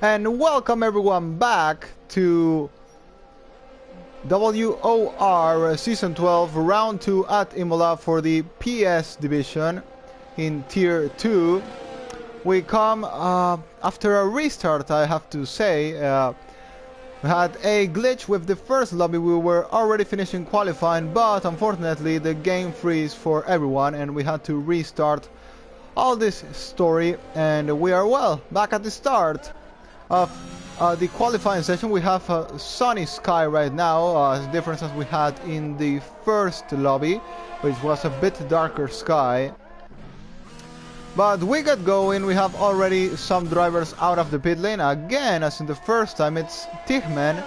And welcome everyone back to WOR Season 12 Round 2 at Imola for the PS Division in Tier 2. We come after a restart, I have to say. We had a glitch with the first lobby. We were already finishing qualifying, but unfortunately the game freeze for everyone and we had to restart all this story, and we are well back at the start of the qualifying session. We have a sunny sky right now, as different as we had in the first lobby, which was a bit darker sky. But we got going. We have already some drivers out of the pit lane. Again, as in the first time, it's Tigman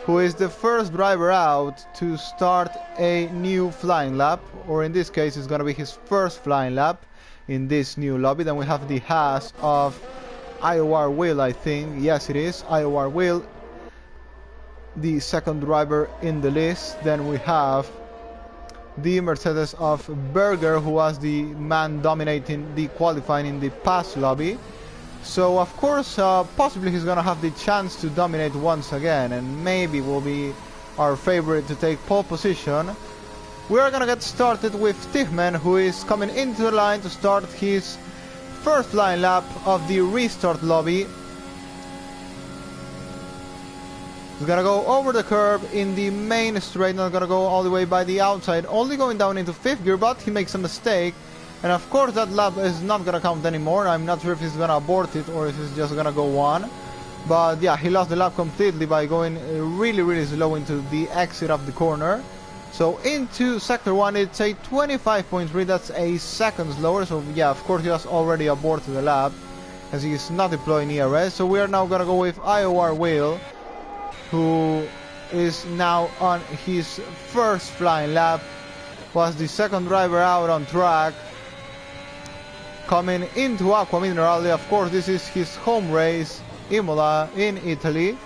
who is the first driver out to start a new flying lap, or in this case it's gonna be his first flying lap in this new lobby. Then we have the Haas of WOR Will, I think. Yes, it is WOR Will, the second driver in the list. Then we have the Mercedes of Berger, who was the man dominating the qualifying in the past lobby. So of course possibly he's gonna have the chance to dominate once again, and maybe will be our favorite to take pole position. We are gonna get started with Tigman, who is coming into the line to start his first line lap of the restart lobby. He's gonna go over the curb in the main straight, not gonna go all the way by the outside, only going down into 5th gear, but he makes a mistake. And of course that lap is not gonna count anymore. I'm not sure if he's gonna abort it or if he's just gonna go on. But yeah, he lost the lap completely by going really slow into the exit of the corner. So into sector 1 it's a 25.3, that's a second slower. So yeah, of course he has already aborted the lap as he is not deploying ERS. So we are now gonna go with WOR Will, who is now on his first flying lap. Was the second driver out on track, coming into Acqua Minerale. Of course this is his home race, Imola in Italy.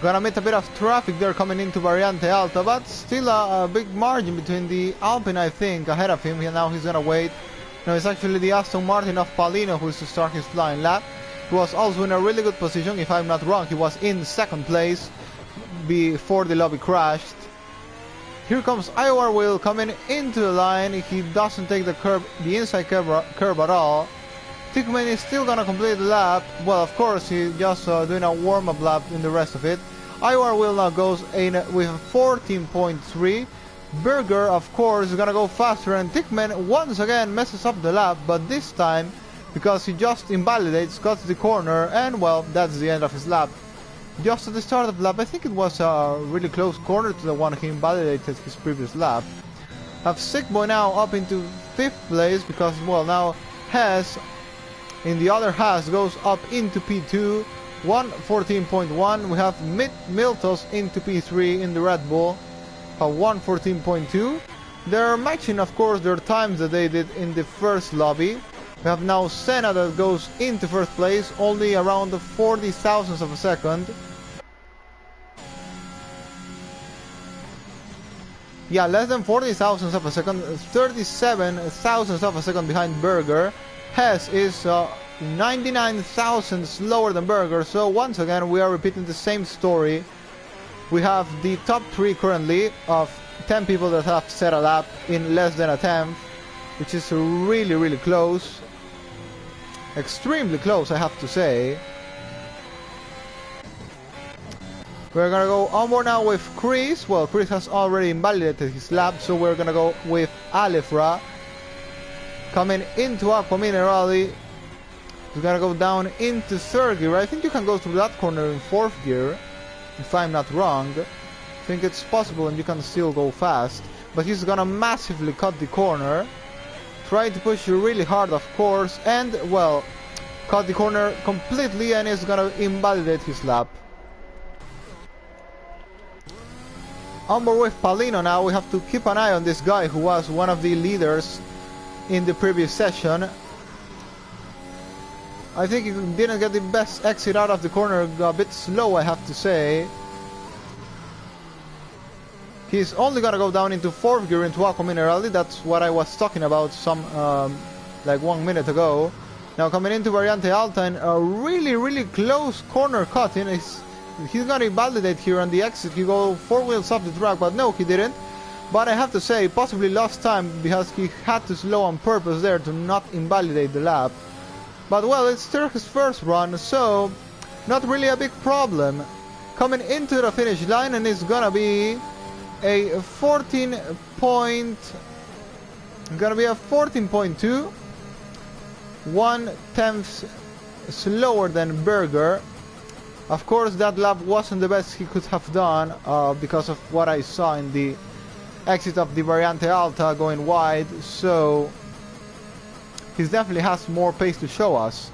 Gonna meet a bit of traffic there coming into Variante Alta, but still a big margin between the Alpine, I think, ahead of him. Now he's gonna wait. No, it's actually the Aston Martin of Paulino who is to start his flying lap. He was also in a really good position. If I'm not wrong, he was in second place before the lobby crashed. Here comes WOR Will coming into the line. He doesn't take the curb, the inside curb at all. Tigman is still gonna complete the lap. Well, of course, he's just doing a warm-up lap in the rest of it. WOR Will now goes in with 14.3. Berger, of course, is gonna go faster, and Tigman once again messes up the lap, but this time, because he just invalidates, cuts the corner, and well, that's the end of his lap. Just at the start of the lap, I think it was a really close corner to the one he invalidated his previous lap. Have Sickboy now up into 5th place, because well, now Hess in the other Haas goes up into P2, 114.1. We have Miltos into P3 in the Red Bull, 114.2. They're matching, of course, their times that they did in the first lobby. We have now Senna that goes into 1st place, only around the 40 thousandths of a second. Yeah, less than 40 thousandths of a second, 37 thousandths of a second behind Berger. Hess is 99 thousandths lower than Berger, so once again we are repeating the same story. We have the top 3 currently of 10 people that have set a lap in less than a 10th, which is really close. Extremely close, I have to say. We're gonna go on board now with Chris. Well, Chris has already invalidated his lap, so we're gonna go with Alefra coming into Acqua Minerale. He's gonna go down into 3rd gear. I think you can go through that corner in 4th gear, if I'm not wrong. I think it's possible and you can still go fast, but he's gonna massively cut the corner, try to push you really hard, of course, and well, cut the corner completely, and is gonna invalidate his lap. On board with Paulino now. We have to keep an eye on this guy who was one of the leaders in the previous session. I think he didn't get the best exit out of the corner, a bit slow, I have to say. He's only gonna go down into 4th gear into Acqua Minerale. That's what I was talking about some like 1 minute ago. Now coming into Variante Alta and a really close corner cutting. He's gonna invalidate here on the exit. He go 4 wheels off the track, but no, he didn't. But I have to say, possibly lost time because he had to slow on purpose there to not invalidate the lap. But well, it's still his first run, so not really a big problem. Coming into the finish line, and it's gonna be a 14.2, 1/10 slower than Berger. Of course, that lap wasn't the best he could have done because of what I saw in the exit of the Variante Alta going wide, so he definitely has more pace to show us.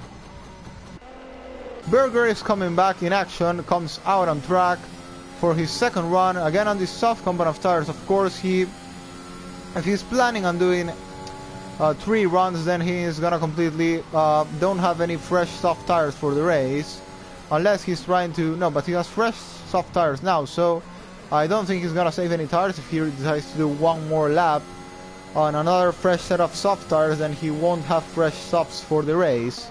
Berger is coming back in action, comes out on track for his second run, again on the soft compound of tires. Of course, if he's planning on doing 3 runs, then he is gonna completely don't have any fresh soft tires for the race. Unless he's trying to... No, but he has fresh soft tires now, so I don't think he's gonna save any tires. If he decides to do one more lap on another fresh set of soft tires, then he won't have fresh softs for the race.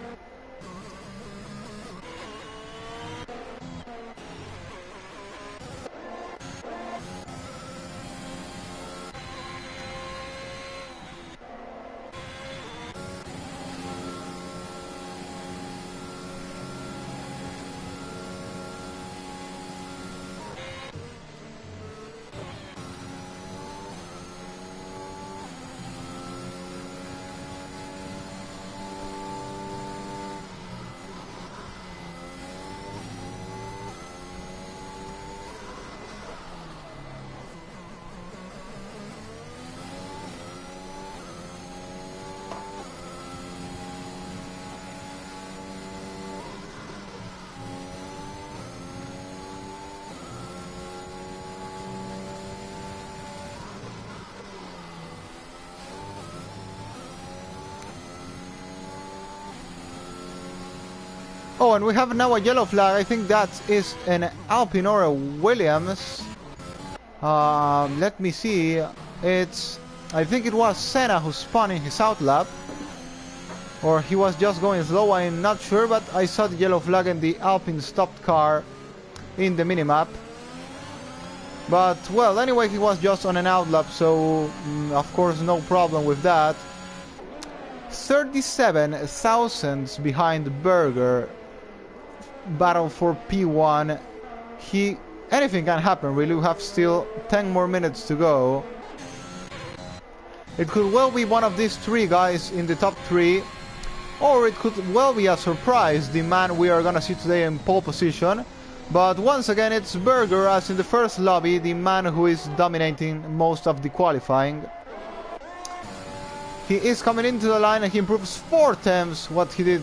Oh, and we have now a yellow flag. I think that is an Alpine or a Williams. Let me see. I think it was Senna who spun in his outlap. Or he was just going slow, I'm not sure, but I saw the yellow flag and the Alpine stopped car in the minimap. But, well, anyway, he was just on an outlap, so of course no problem with that. 37 thousandths behind Berger. Battle for P1. Anything can happen, really. We have still 10 more minutes to go. It could well be one of these 3 guys in the top 3, or it could well be a surprise, the man we are gonna see today in pole position. But once again, it's Berger, as in the first lobby, the man who is dominating most of the qualifying. He is coming into the line and he improves 4 tenths what he did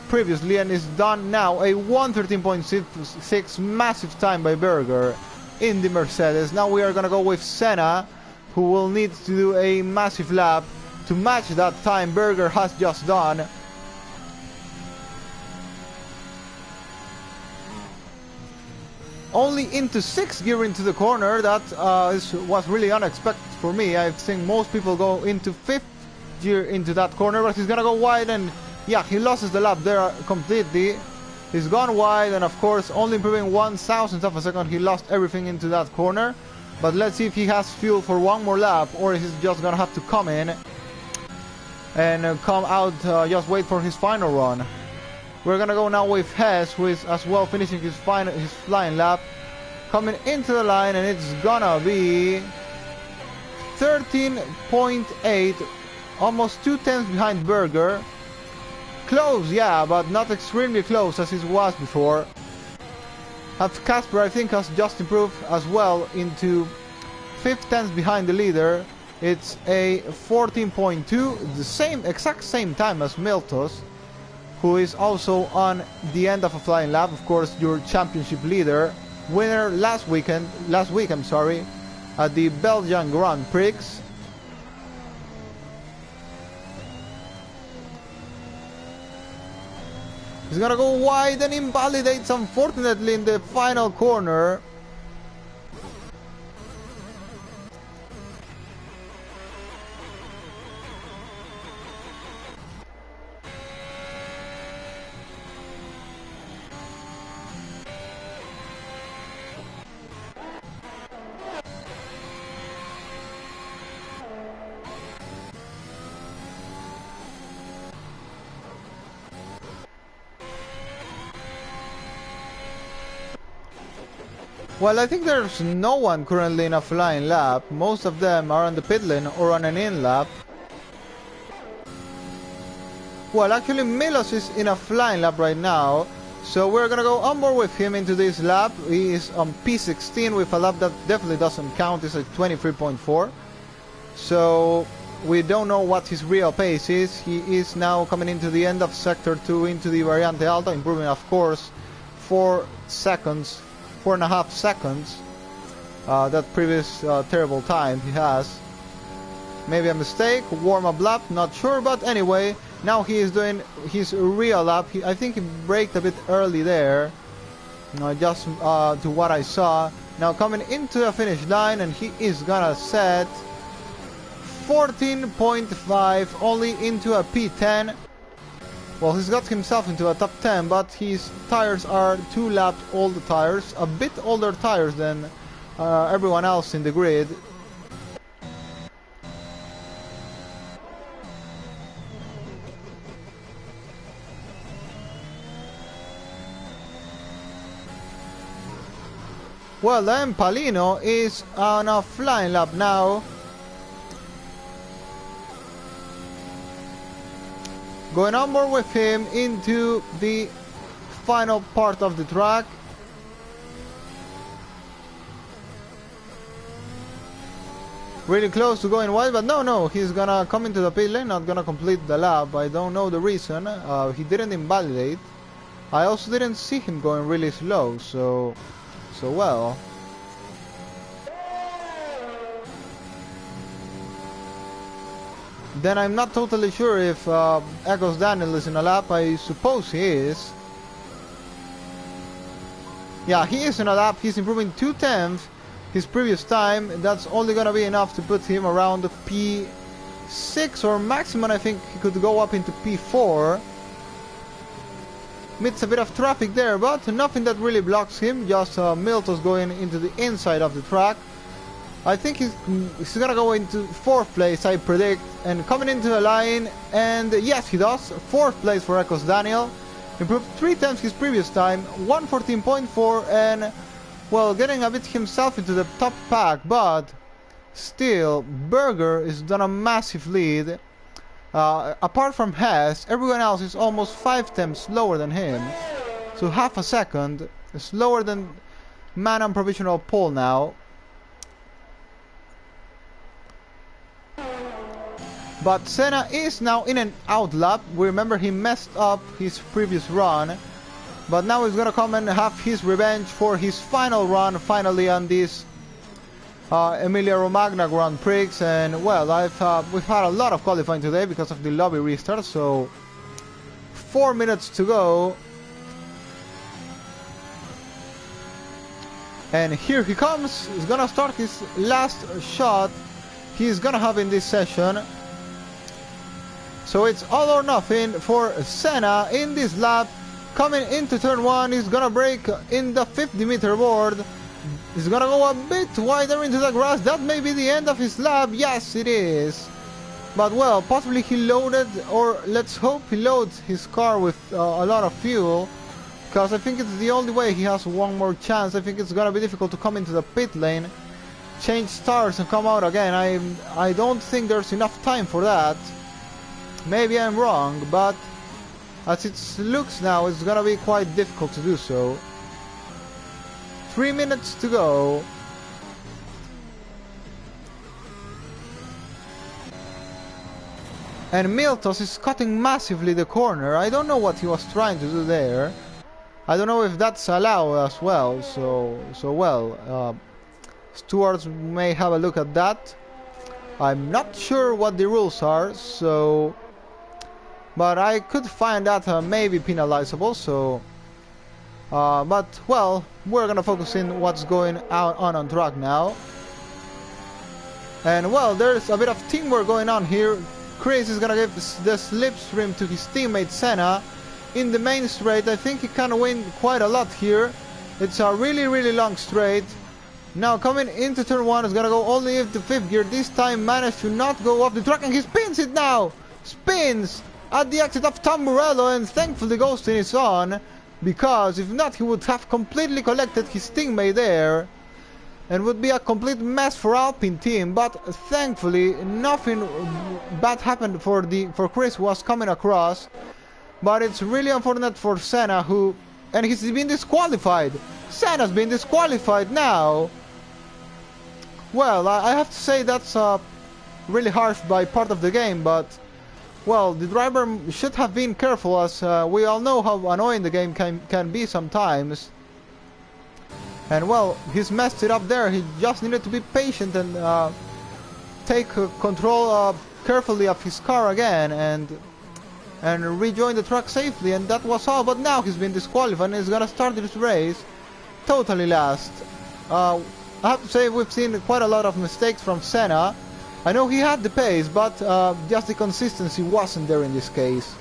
previously, and is done now a 1:13.6, massive time by Berger in the Mercedes. Now we are gonna go with Senna, who will need to do a massive lap to match that time Berger has just done. Only into 6th gear into the corner. That was really unexpected for me. I've seen most people go into 5th gear into that corner, but he's gonna go wide, and yeah, he loses the lap there completely. He's gone wide, and of course only improving 1/1000th of a second, he lost everything into that corner. But let's see if he has fuel for one more lap, or he's just gonna have to come in and come out, just wait for his final run. We're gonna go now with Hess, who is as well finishing his flying lap, coming into the line, and it's gonna be 13.8, almost 2 tenths behind Berger. Close, yeah, but not extremely close as it was before. Casper, I think, has just improved as well into 5 tenths behind the leader. It's a 14.2, the exact same time as Miltos, who is also on the end of a flying lap. Of course, your championship leader, winner last week, I'm sorry, at the Belgian Grand Prix. He's gonna go wide and invalidates, unfortunately, in the final corner. Well, I think there's no one currently in a flying lap. Most of them are on the pit lane or on an in lap. Well, actually Milos is in a flying lap right now, so we're gonna go on board with him into this lap. He is on P16 with a lap that definitely doesn't count. It's like 23.4. So we don't know what his real pace is. He is now coming into the end of Sector 2 into the Variante Alta, improving of course 4 seconds, 4.5 seconds. That previous terrible time he has. Maybe a mistake, warm-up lap, not sure, but anyway, now he is doing his real lap. I think he braked a bit early there, just to what I saw. Now coming into the finish line, and he is gonna set 14.5, only into a P10. Well, he's got himself into a top 10, but his tires are 2 laps older tires, a bit older tires than everyone else in the grid. Well, then Palino is on a flying lap now. Going on board with him into the final part of the track. Really close to going wide, but no, he's gonna come into the pit lane, not gonna complete the lap. I don't know the reason. He didn't invalidate. I also didn't see him going really slow, so well. Then I'm not totally sure if Echoes Daniel is in a lap. I suppose he is. Yeah, he is in a lap. He's improving 2/10 his previous time. That's only gonna be enough to put him around the P6, or maximum I think he could go up into P4. Meets a bit of traffic there, but nothing that really blocks him, just Miltos going into the inside of the track. I think he's gonna go into 4th place, I predict, and coming into the line, and yes, he does. 4th place for Echoes Daniel, improved 3 times his previous time, 114.4, and well, getting a bit himself into the top pack, but still, Berger is on a massive lead. Apart from Hess, everyone else is almost 5 times slower than him, so half a second slower than man on provisional pole now. But Senna is now in an out lap. We remember he messed up his previous run, but now he's gonna come and have his revenge for his final run finally on this Emilia-Romagna Grand Prix. And well, we've had a lot of qualifying today because of the lobby restart, so 4 minutes to go. And here he comes. He's gonna start his last shot he's gonna have in this session. So it's all or nothing for Senna in this lap. Coming into turn 1, he's gonna brake in the 50-meter board. He's gonna go a bit wider into the grass. That may be the end of his lap. Yes, it is. But well, possibly he loaded, or let's hope he loads his car with a lot of fuel, because I think it's the only way he has one more chance. I think it's gonna be difficult to come into the pit lane, change tires and come out again. I don't think there's enough time for that. Maybe I'm wrong, but as it looks now, it's gonna be quite difficult to do so. 3 minutes to go. And Miltos is cutting massively the corner. I don't know what he was trying to do there. I don't know if that's allowed as well. Stewards may have a look at that. I'm not sure what the rules are, so... But I could find that maybe penalizable, so... but, well, we're gonna focus in what's going on track now. And, well, there's a bit of teamwork going on here. Chris is gonna give the slipstream to his teammate Senna. In the main straight, I think he can win quite a lot here. It's a really, really long straight. Now, coming into turn 1, is gonna go only if the 5th gear this time managed to not go off the track, and he spins it now! Spins! At the exit of Tamburello, and thankfully Ghostin is on. because if not he would have completely collected his teammate there and would be a complete mess for Alpine team. But thankfully nothing bad happened for Chris, who was coming across. But it's really unfortunate for Senna, and he's been disqualified. Senna's been disqualified now. Well, I have to say that's really harsh by part of the game, but well, the driver should have been careful, as we all know how annoying the game can be sometimes. And well, he's messed it up there. He just needed to be patient and take control carefully of his car again and rejoin the track safely, and that was all. But now he's been disqualified and he's gonna start this race totally last. I have to say we've seen quite a lot of mistakes from Senna. I know he had the pace, but just the consistency wasn't there in this case.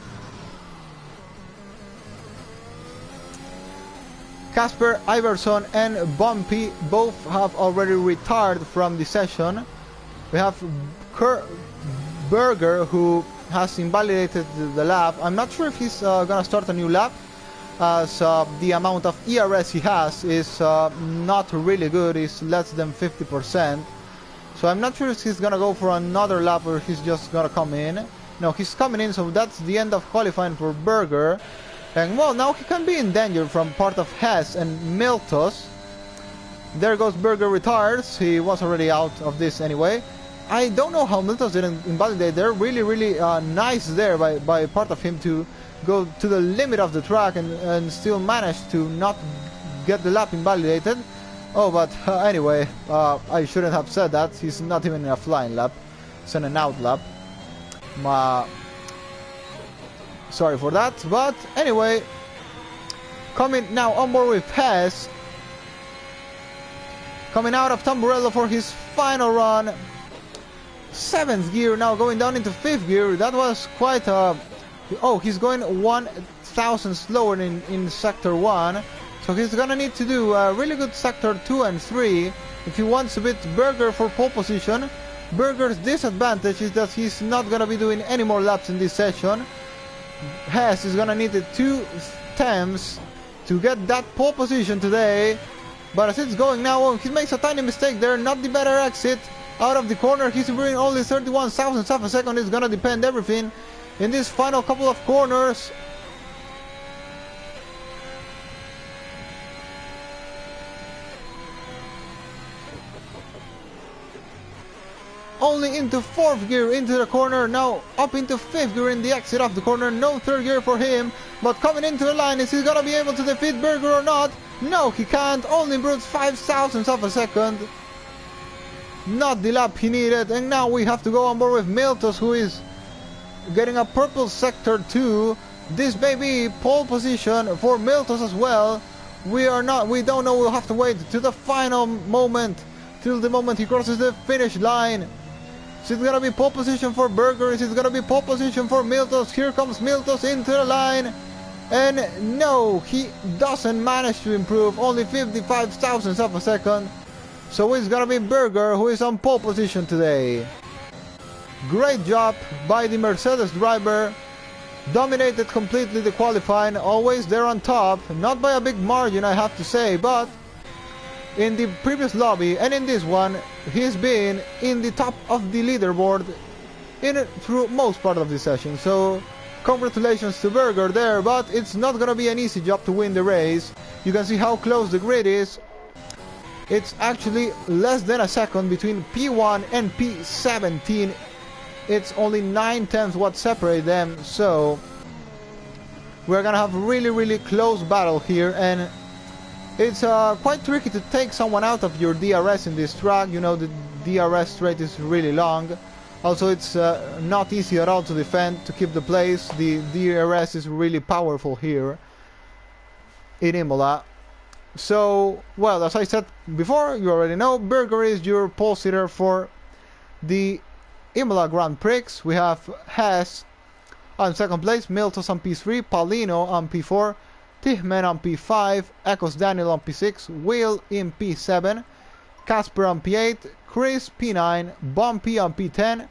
Casper, Iverson and Bumpy both have already retired from the session. We have Berger, who has invalidated the lap. I'm not sure if he's gonna start a new lap, as the amount of ERS he has is not really good. It's less than 50%. So I'm not sure if he's gonna go for another lap or he's just gonna come in. No, he's coming in, so that's the end of qualifying for Berger. And well, now he can be in danger from part of Hess and Miltos. There goes Berger, retires. He was already out of this anyway. I don't know how Miltos didn't invalidate. They're really nice there by part of him to go to the limit of the track and still manage to not get the lap invalidated. Oh, but anyway, I shouldn't have said that. He's not even in a flying lap. It's in an out lap. Sorry for that. But anyway, coming now on board with Hess. Coming out of Tamburello for his final run. 7th gear, now going down into 5th gear. That was quite oh, he's going 1,000 slower in sector 1. So he's gonna need to do a really good sector 2 and 3 if he wants to beat Berger for pole position. Berger's disadvantage is that he's not gonna be doing any more laps in this session. Hess is gonna need the 2 attempts to get that pole position today. But as it's going now, he makes a tiny mistake there, not the better exit. Out of the corner, he's improving only 31 thousandths of a second. It's gonna depend everything in this final couple of corners. Only into 4th gear into the corner, now up into 5th gear in the exit of the corner. No 3rd gear for him, but coming into the line, is he gonna be able to defeat Berger or not? No, he can't. Only improves 5 thousandths of a second. Not the lap he needed. And now we have to go on board with Miltos, who is getting a purple sector 2. This may be pole position for Miltos as well. We don't know. We'll have to wait to the final moment, till the moment he crosses the finish line. Is it gonna be pole position for Berger? Is it gonna be pole position for Miltos? Here comes Miltos into the line. And no, he doesn't manage to improve. Only 55 thousandths of a second. So it's gonna be Berger who is on pole position today. Great job by the Mercedes driver. Dominated completely the qualifying. Always there on top. Not by a big margin, I have to say, but in the previous lobby and in this one, he's been in the top of the leaderboard through most part of the session. So congratulations to Berger there, but it's not gonna be an easy job to win the race. You can see how close the grid is. It's actually less than a second between P1 and P17. It's only 9/10 what separate them, so we're gonna have a really close battle here, and it's quite tricky to take someone out of your DRS in this track. You know, the DRS straight is really long. Also, it's not easy at all to defend, to keep the place. The DRS is really powerful here in Imola. So, well, as I said before, you already know, Berger is your pole sitter for the Imola Grand Prix. We have Hess on 2nd place, Miltos on P3, Paulino on P4, Tichman on P5, Ecos Daniel on P6, Will in P7, Casper on P8, Chris P9, Bumpy on P10,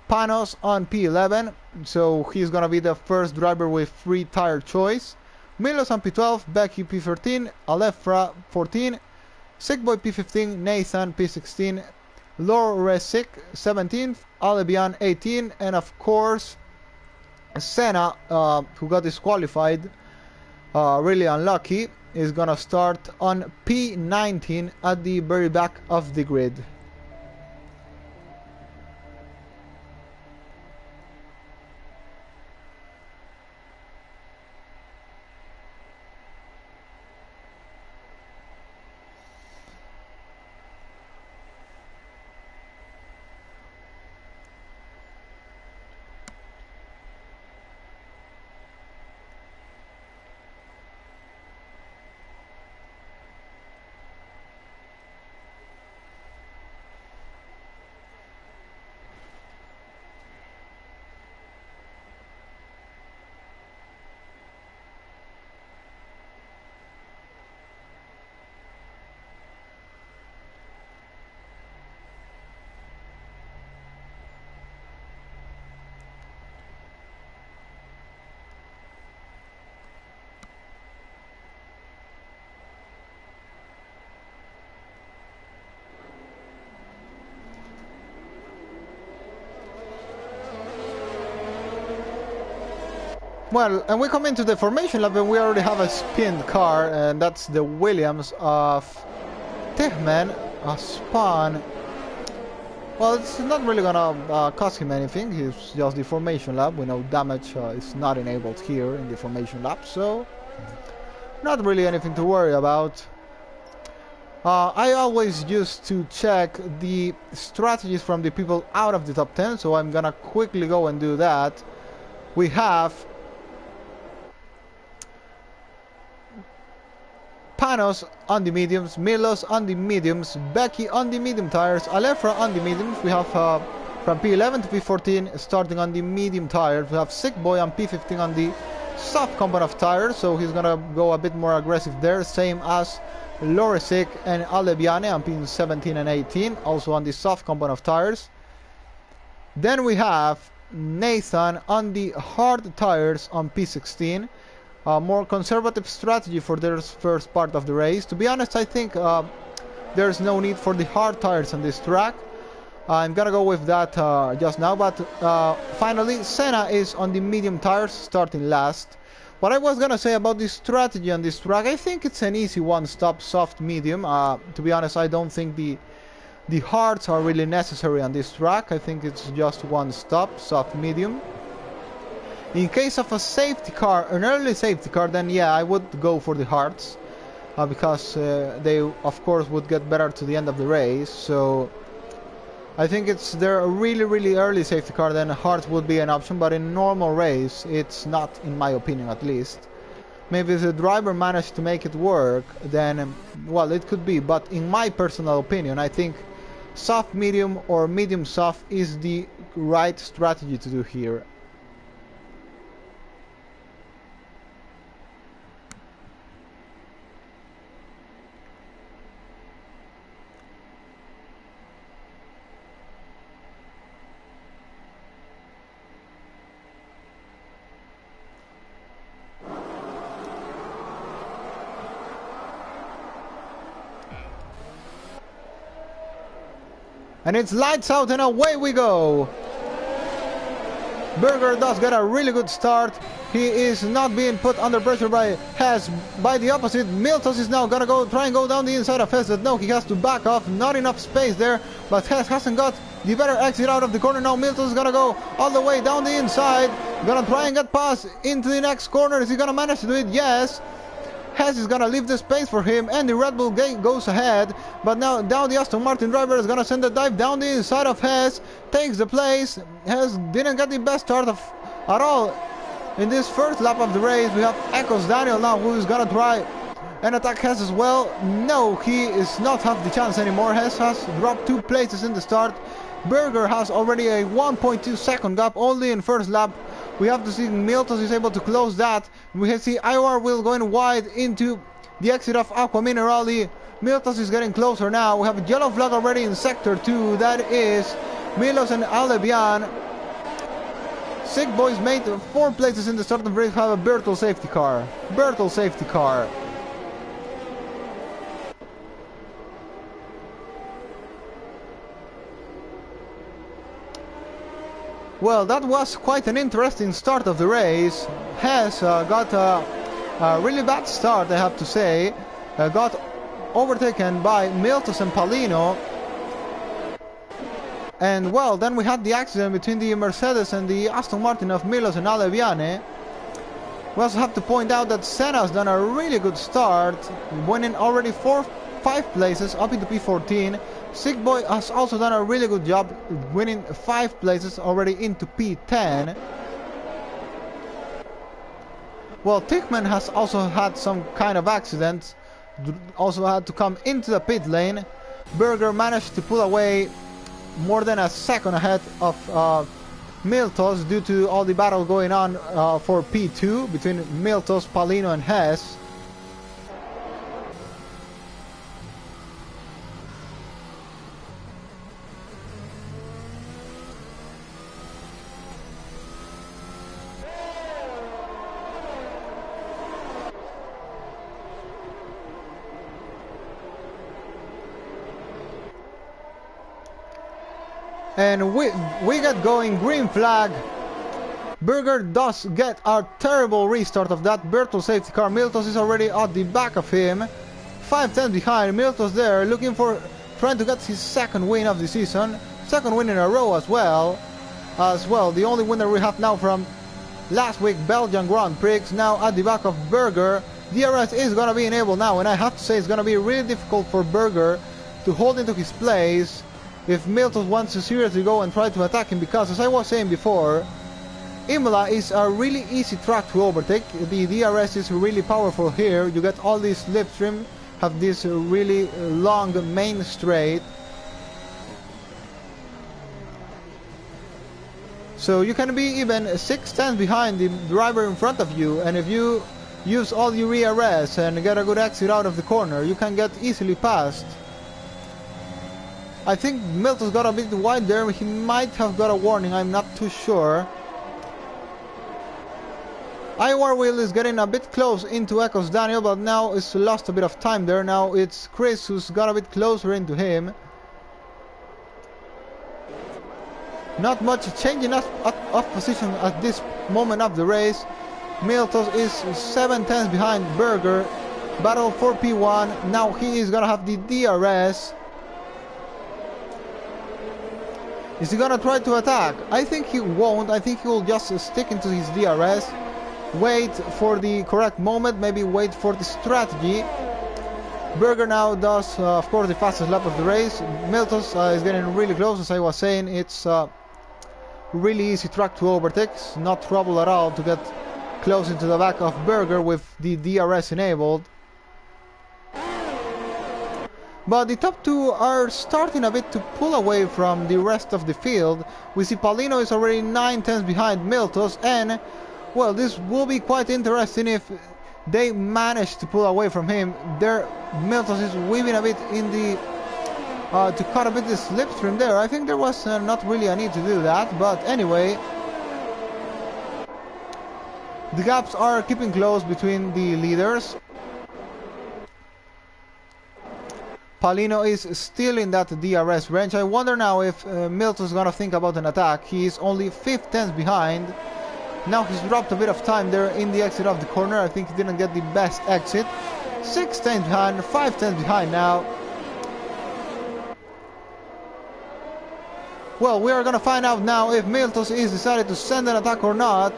Panos on P11, so he's gonna be the first driver with free tire choice Milos on P12, Becky P13, Alefra 14, Sickboy P15, Nathan P16, Loresik 17th, Alebian 18, and of course Senna, who got disqualified, really unlucky, is gonna start on P19 at the very back of the grid. Well, and we come into the formation lap and we already have a spinned car, and that's the Williams of Tehman, a spawn. Well, it's not really gonna cost him anything, he's just the formation lap. We know damage is not enabled here in the formation lap, so not really anything to worry about. I always used to check the strategies from the people out of the top 10, so I'm gonna quickly go and do that. We have Panos on the mediums, Milos on the mediums, Becky on the medium tires, Alefra on the mediums. We have from P11 to P14 starting on the medium tires. We have Sickboy on P15 on the soft component of tires, so he's gonna go a bit more aggressive there, same as Loresik and Alebiane on P17 and 18, also on the soft component of tires. Then we have Nathan on the hard tires on P16. A more conservative strategy for their first part of the race. To be honest, I think there's no need for the hard tires on this track. I'm gonna go with that just now, but finally Senna is on the medium tires, starting last. What I was gonna say about the strategy on this track, I think it's an easy one-stop soft medium. To be honest, I don't think the hards are really necessary on this track. I think it's just one-stop soft medium. In case of a safety car, an early safety car, then yeah, I would go for the hards, because they of course would get better to the end of the race. So I think they're a really early safety car, then hards would be an option, but in normal race it's not, in my opinion at least. Maybe if the driver managed to make it work, then well, it could be, but in my personal opinion I think soft medium or medium soft is the right strategy to do here. And it's lights out and away we go. Berger does get a really good start. He is not being put under pressure by Hess. By the opposite, Miltos is now gonna try and go down the inside of Hess. But no, he has to back off. Not enough space there. But Hess hasn't got the better exit out of the corner. Now Miltos is gonna go all the way down the inside. Gonna try and get past into the next corner. Is he gonna manage to do it? Yes. Hess is gonna leave the space for him, and the Red Bull gate goes ahead. But now down the Aston Martin driver is gonna send a dive down the inside of Hess, takes the place. Hess didn't get the best start at all in this first lap of the race. We have Echoes Daniel now, who is gonna try and attack Hess as well. No, he is not have the chance anymore. Hess has dropped 2 places in the start. Berger has already a 1.2 second gap only in first lap. We have to see Miltos is able to close that. We see IOR will going wide into the exit of Aqua Minerali. Miltos is getting closer now. We have a yellow flag already in sector 2. That is Milos and Alebian. Sick Boys made 4 places in the start of the race. Have a Bertel safety car. Bertel safety car. Well, that was quite an interesting start of the race. Hess got a really bad start, I have to say. Got overtaken by Miltos and Palino. And well, then we had the accident between the Mercedes and the Aston Martin of Milos and Aleviane. We also have to point out that Senna's done a really good start, winning already 5 places up into P14. Sick Boy has also done a really good job, winning 5 places already into P10. Well, Tickman has also had some kind of accident, also had to come into the pit lane. Berger managed to pull away more than a second ahead of Miltos due to all the battle going on for P2 between Miltos, Palino and Hess. And we get going, green flag. Berger does get a terrible restart of that Bertel safety car. Miltos is already at the back of him. 5 tenths behind. Miltos there looking for, trying to get his second win of the season. Second win in a row as well. The only winner we have now from last week, Belgian Grand Prix, now at the back of Berger. DRS is going to be enabled now, and I have to say it's going to be really difficult for Berger to hold into his place if Miltos wants to seriously go and try to attack him, because as I was saying before, Imola is a really easy track to overtake. The DRS is really powerful here. You get all this slipstream, have this really long main straight. So you can be even 6 tenths behind the driver in front of you, and if you use all your ERS and get a good exit out of the corner, you can get easily past. I think Miltos got a bit wide there. He might have got a warning, I'm not too sure. WOR Wheel is getting a bit close into Echo's Daniel, but now it's lost a bit of time there. Now it's Chris who's got a bit closer into him. Not much changing of position at this moment of the race. Miltos is 7 tenths behind Berger. Battle for P1. Now he is gonna have the DRS. Is he gonna try to attack? I think he won't. I think he will just stick into his DRS. Wait for the correct moment. Maybe wait for the strategy. Berger now does, of course, the fastest lap of the race. Miltos is getting really close. As I was saying, it's a really easy track to overtake. It's not trouble at all to get close into the back of Berger with the DRS enabled. But the top two are starting a bit to pull away from the rest of the field. We see Palino is already 9 tenths behind Miltos, and well, this will be quite interesting if they manage to pull away from him. There, Miltos is weaving a bit in the to cut a bit the slipstream there. I think there was not really a need to do that, but anyway, the gaps are keeping close between the leaders. Palino is still in that DRS range. I wonder now if Miltos is gonna think about an attack. He is only 5 tenths behind. Now he's dropped a bit of time there in the exit of the corner. I think he didn't get the best exit. 6 tenths behind, 5 tenths behind now. Well, we are gonna find out now if Miltos is decided to send an attack or not.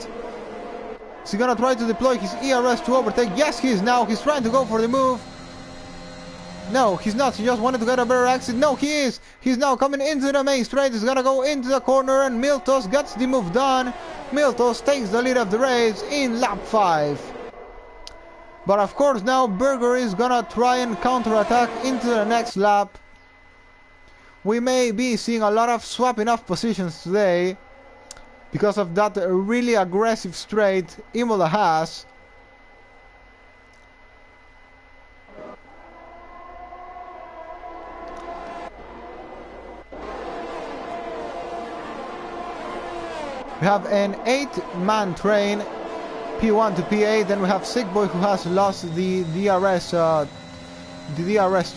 Is he gonna try to deploy his ERS to overtake? Yes, he is now. He's trying to go for the move. No, he's not. He just wanted to get a better exit. No, he is. He's now coming into the main straight. He's gonna go into the corner, and Miltos gets the move done. Miltos takes the lead of the race in lap 5. But of course now Berger is gonna try and counter-attack into the next lap. We may be seeing a lot of swapping off positions today because of that really aggressive straight Imola has. We have an 8-man train, P1 to P8. Then we have Sick Boy, who has lost the DRS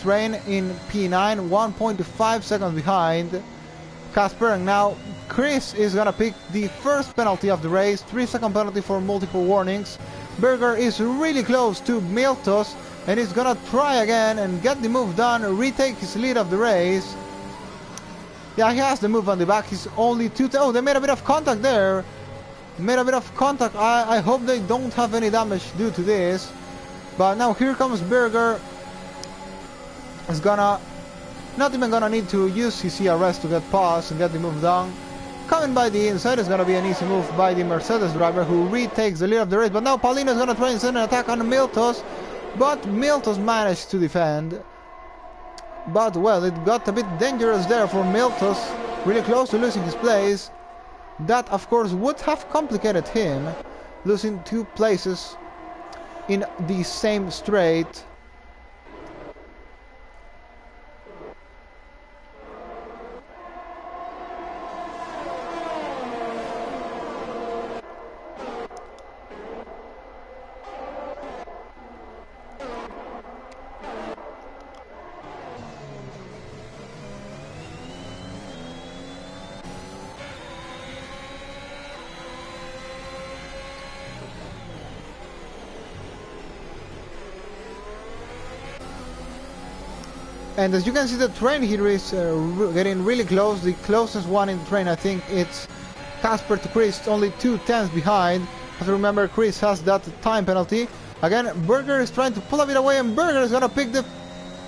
train in P9, 1.5 seconds behind Casper. And now Chris is gonna pick the first penalty of the race, 3-second penalty for multiple warnings. Berger is really close to Miltos, and he's gonna try again and get the move done, retake his lead of the race. Yeah, he has the move on the back. He's only oh, they made a bit of contact there. Made a bit of contact. I hope they don't have any damage due to this. But now here comes Berger. He's gonna not even gonna need to use his CRS to get past and get the move done. Coming by the inside is gonna be an easy move by the Mercedes driver, who retakes the lead of the race. But now Paulino is gonna try and send an attack on Miltos, but Miltos managed to defend. But well, it got a bit dangerous there for Miltos, really close to losing his place. That of course would have complicated him, losing 2 places in the same straight. And as you can see, the train here is getting really close. The closest one in the train, I think it's Casper to Chris, only 2/10 behind. Have to remember, Chris has that time penalty. Again, Berger is trying to pull a bit away, and Berger is gonna pick the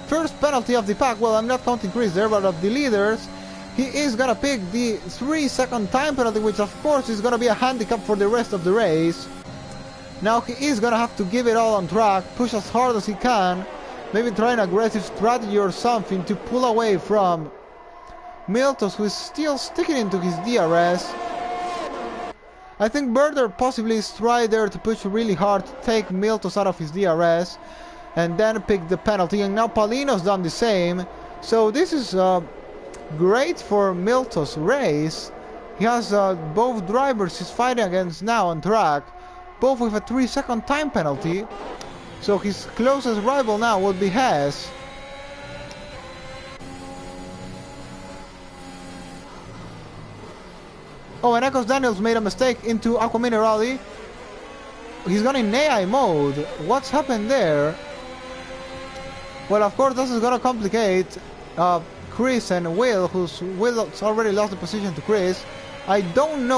first penalty of the pack. Well, I'm not counting Chris there, but of the leaders, he is gonna pick the 3-second time penalty, which of course is gonna be a handicap for the rest of the race. Now he is gonna have to give it all on track, push as hard as he can. Maybe try an aggressive strategy or something to pull away from Miltos, who is still sticking into his DRS. I think Berger possibly is trying there to push really hard to take Miltos out of his DRS and then pick the penalty. And now Paulino's done the same. So this is great for Miltos' race. He has both drivers he's fighting against now on track, both with a 3-second time penalty. So his closest rival now would be Hess. Oh, and Ecos Daniels made a mistake into Aqua Minerali. He's gone in AI mode. What's happened there? Well, of course, this is gonna complicate Chris and Will, Will's already lost the position to Chris. I don't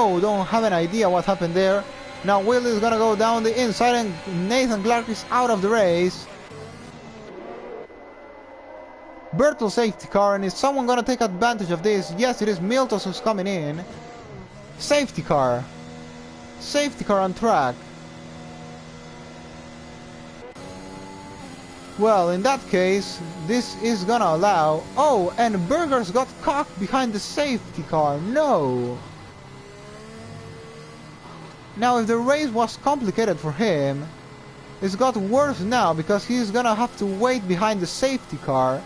have an idea what happened there. Now Will is gonna go down the inside, and Nathan Clark is out of the race. Bertel safety car, and is someone gonna take advantage of this? Yes, it is Miltos who's coming in. Safety car on track. Well, in that case, this is gonna allow... Oh, and Berger's got caught behind the safety car. No! Now, if the race was complicated for him, it's got worse now, because he's gonna have to wait behind the safety car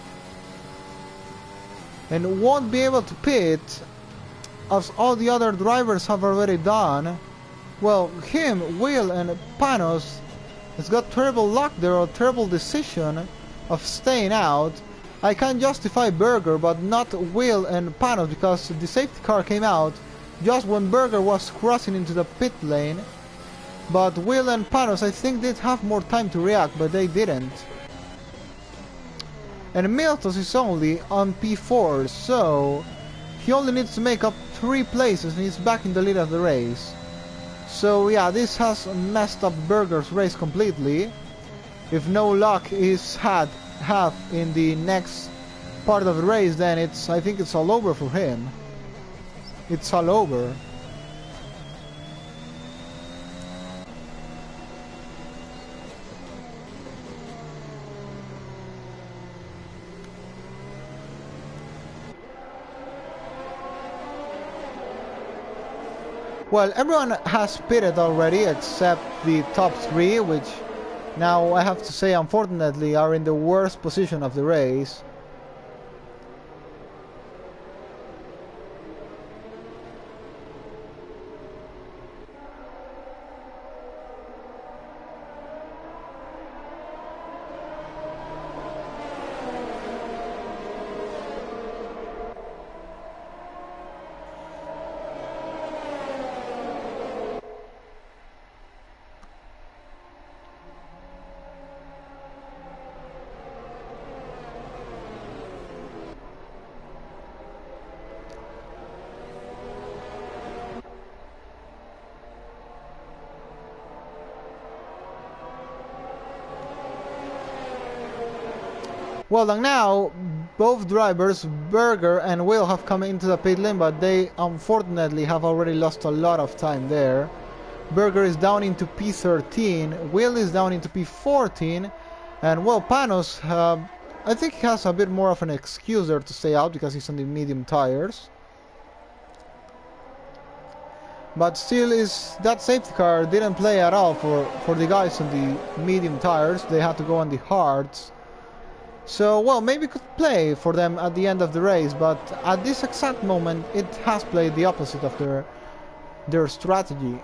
and won't be able to pit, as all the other drivers have already done. Well, him, Will, and Panos has got terrible luck there, or terrible decision of staying out. I can justify Berger, but not Will and Panos, because the safety car came out just when Berger was crossing into the pit lane. But Will and Panos, I think, did have more time to react, but they didn't. And Miltos is only on P4, so he only needs to make up 3 places and he's back in the lead of the race. So yeah, this has messed up Berger's race completely. If no luck is have in the next part of the race, then I think it's all over for him. It's all over. Well, everyone has pitted already except the top 3, which now I have to say, unfortunately, are in the worst position of the race. Well, and now both drivers, Berger and Will, have come into the pit lane, but they unfortunately have already lost a lot of time there. Berger is down into P13, Will is down into P14, and well, Panos, I think he has a bit more of an excuse there to stay out because he's on the medium tires. But still, that safety car didn't play at all for the guys on the medium tires. They had to go on the hards. So, well, maybe it could play for them at the end of the race, but at this exact moment, it has played the opposite of their strategy.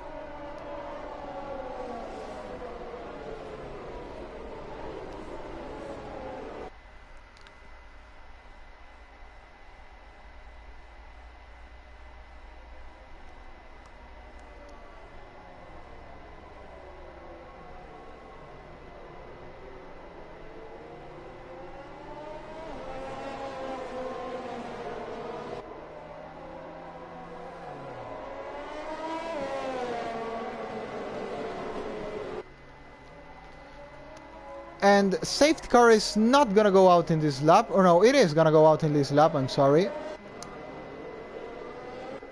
And safety car is not gonna go out in this lap, or no, it is gonna go out in this lap, I'm sorry.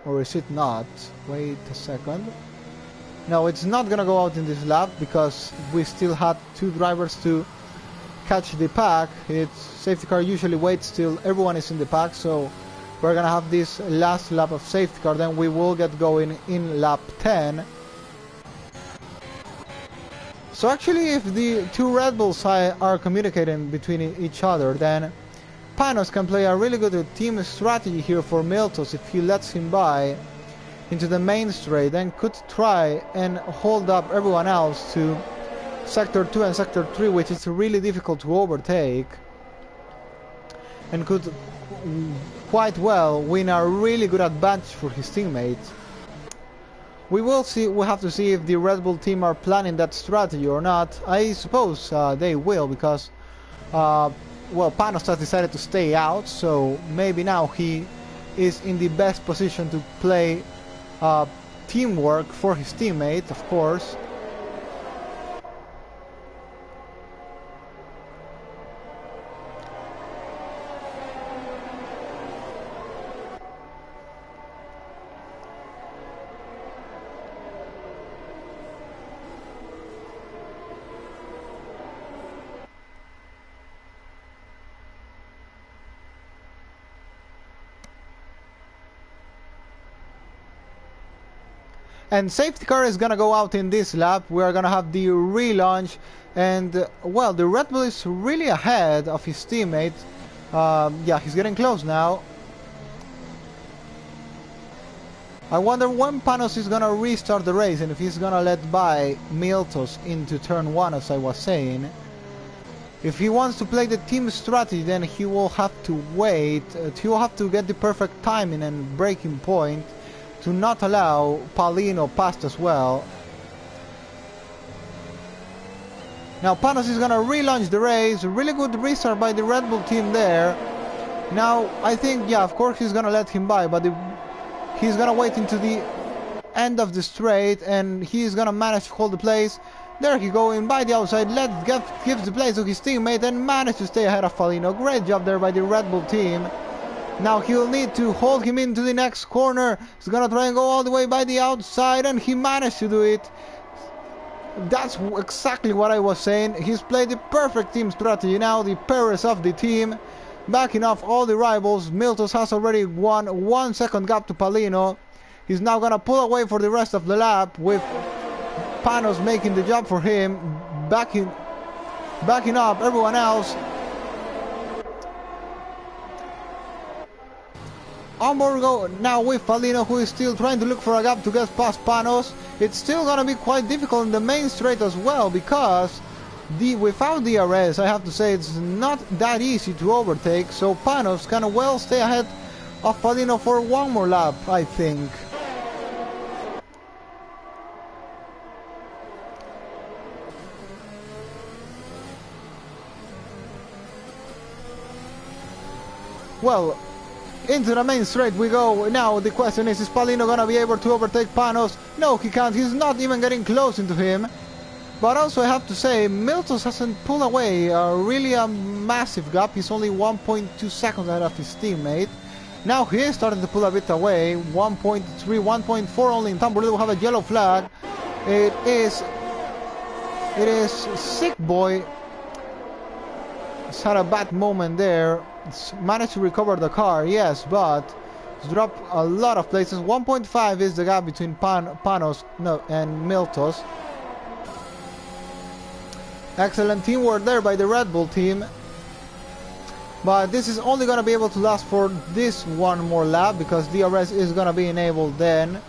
Or is it not? Wait a second. No, it's not gonna go out in this lap because we still had two drivers to catch the pack. Safety car usually waits till everyone is in the pack, so we're gonna have this last lap of safety car, then we will get going in lap 10. So actually, if the two Red Bulls are communicating between each other, then Panos can play a really good team strategy here for Miltos if he lets him by into the main straight, then could try and hold up everyone else to Sector 2 and Sector 3, which is really difficult to overtake, and could quite well win a really good advantage for his teammates. We will see. We have to see if the Red Bull team are planning that strategy or not. I suppose they will, because well, Panos has decided to stay out, so maybe now he is in the best position to play teamwork for his teammate, of course. And safety car is gonna go out in this lap. We are gonna have the relaunch, and well, the Red Bull is really ahead of his teammate. Yeah, he's getting close now. I wonder when Panos is gonna restart the race and if he's gonna let by Miltos into turn 1, as I was saying. If he wants to play the team strategy, then he will have to wait. He will have to get the perfect timing and braking point to not allow Paulino past as well. Now Panos is gonna relaunch the race. Really good restart by the Red Bull team there. Now I think, yeah, of course he's gonna let him by, but he's gonna wait into the end of the straight, and he's gonna manage to hold the place. There he going by the outside, gives the place to his teammate and managed to stay ahead of Paulino. Great job there by the Red Bull team. Now he'll need to hold him into the next corner. He's gonna try and go all the way by the outside, and he managed to do it. That's exactly what I was saying. He's played the perfect team strategy. Now the Perez of the team, backing off all the rivals. Miltos has already won 1 second gap to Paulino. He's now gonna pull away for the rest of the lap, with Panos making the job for him, backing up everyone else. On board go now with Paulino, who is still trying to look for a gap to get past Panos. It's still gonna be quite difficult in the main straight as well, because without DRS, I have to say, it's not that easy to overtake. So Panos can well stay ahead of Paulino for one more lap, I think. Well, into the main straight we go. Now the question is Paulino gonna be able to overtake Panos? No, he can't. He's not even getting close into him. But also I have to say, Miltos hasn't pulled away really a massive gap. He's only 1.2 seconds ahead of his teammate. Now he is starting to pull a bit away. 1.3, 1.4 only in Tamboril. We have a yellow flag. It is Sick Boy. He's had a bad moment there. It's managed to recover the car, yes, but it's dropped a lot of places. 1.5 is the gap between Panos and Miltos. Excellent teamwork there by the Red Bull team. But this is only going to be able to last for this one more lap because DRS is going to be enabled then.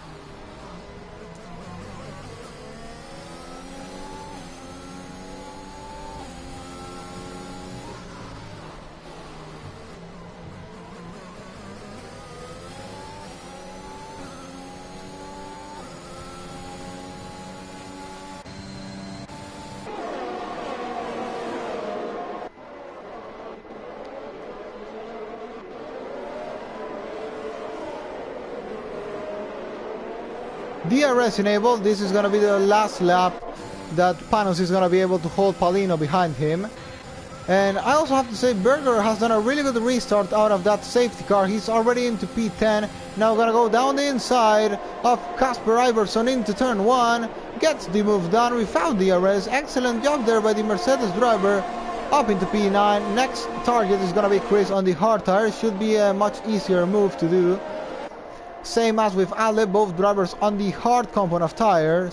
DRS enabled. This is going to be the last lap that Panos is going to be able to hold Paulino behind him. And I also have to say Berger has done a really good restart out of that safety car. He's already into P10. Now going to go down the inside of Casper Iverson into turn 1. Gets the move done without DRS. Excellent job there by the Mercedes driver. Up into P9. Next target is going to be Chris on the hard tire. Should be a much easier move to do. Same as with Ale, both drivers on the hard component of tires.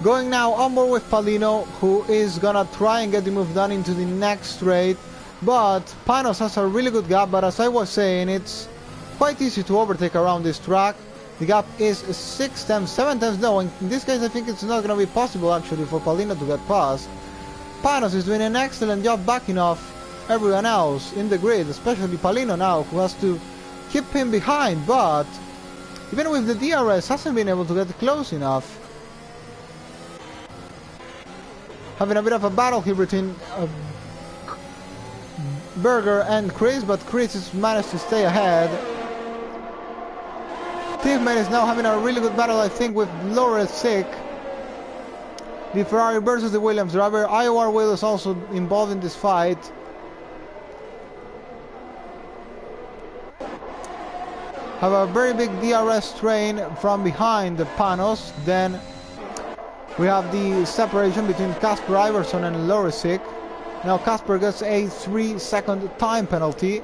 Going now on board with Paulino, who is gonna try and get the move done into the next straight. But Panos has a really good gap, but as I was saying, it's quite easy to overtake around this track. The gap is 6 times, 7 times low. In this case, I think it's not gonna be possible actually for Paulino to get past. Panos is doing an excellent job backing off everyone else in the grid, especially Paulino now, who has to keep him behind, but even with the DRS, hasn't been able to get close enough. Having a bit of a battle here between Berger and Chris, but Chris has managed to stay ahead. Teammate is now having a really good battle, I think, with Loris Sick. The Ferrari versus the Williams driver. WOR Will is also involved in this fight. Have a very big DRS train from behind the Panos. Then we have the separation between Casper Iverson and Lorisic. Now Casper gets a 3-second time penalty.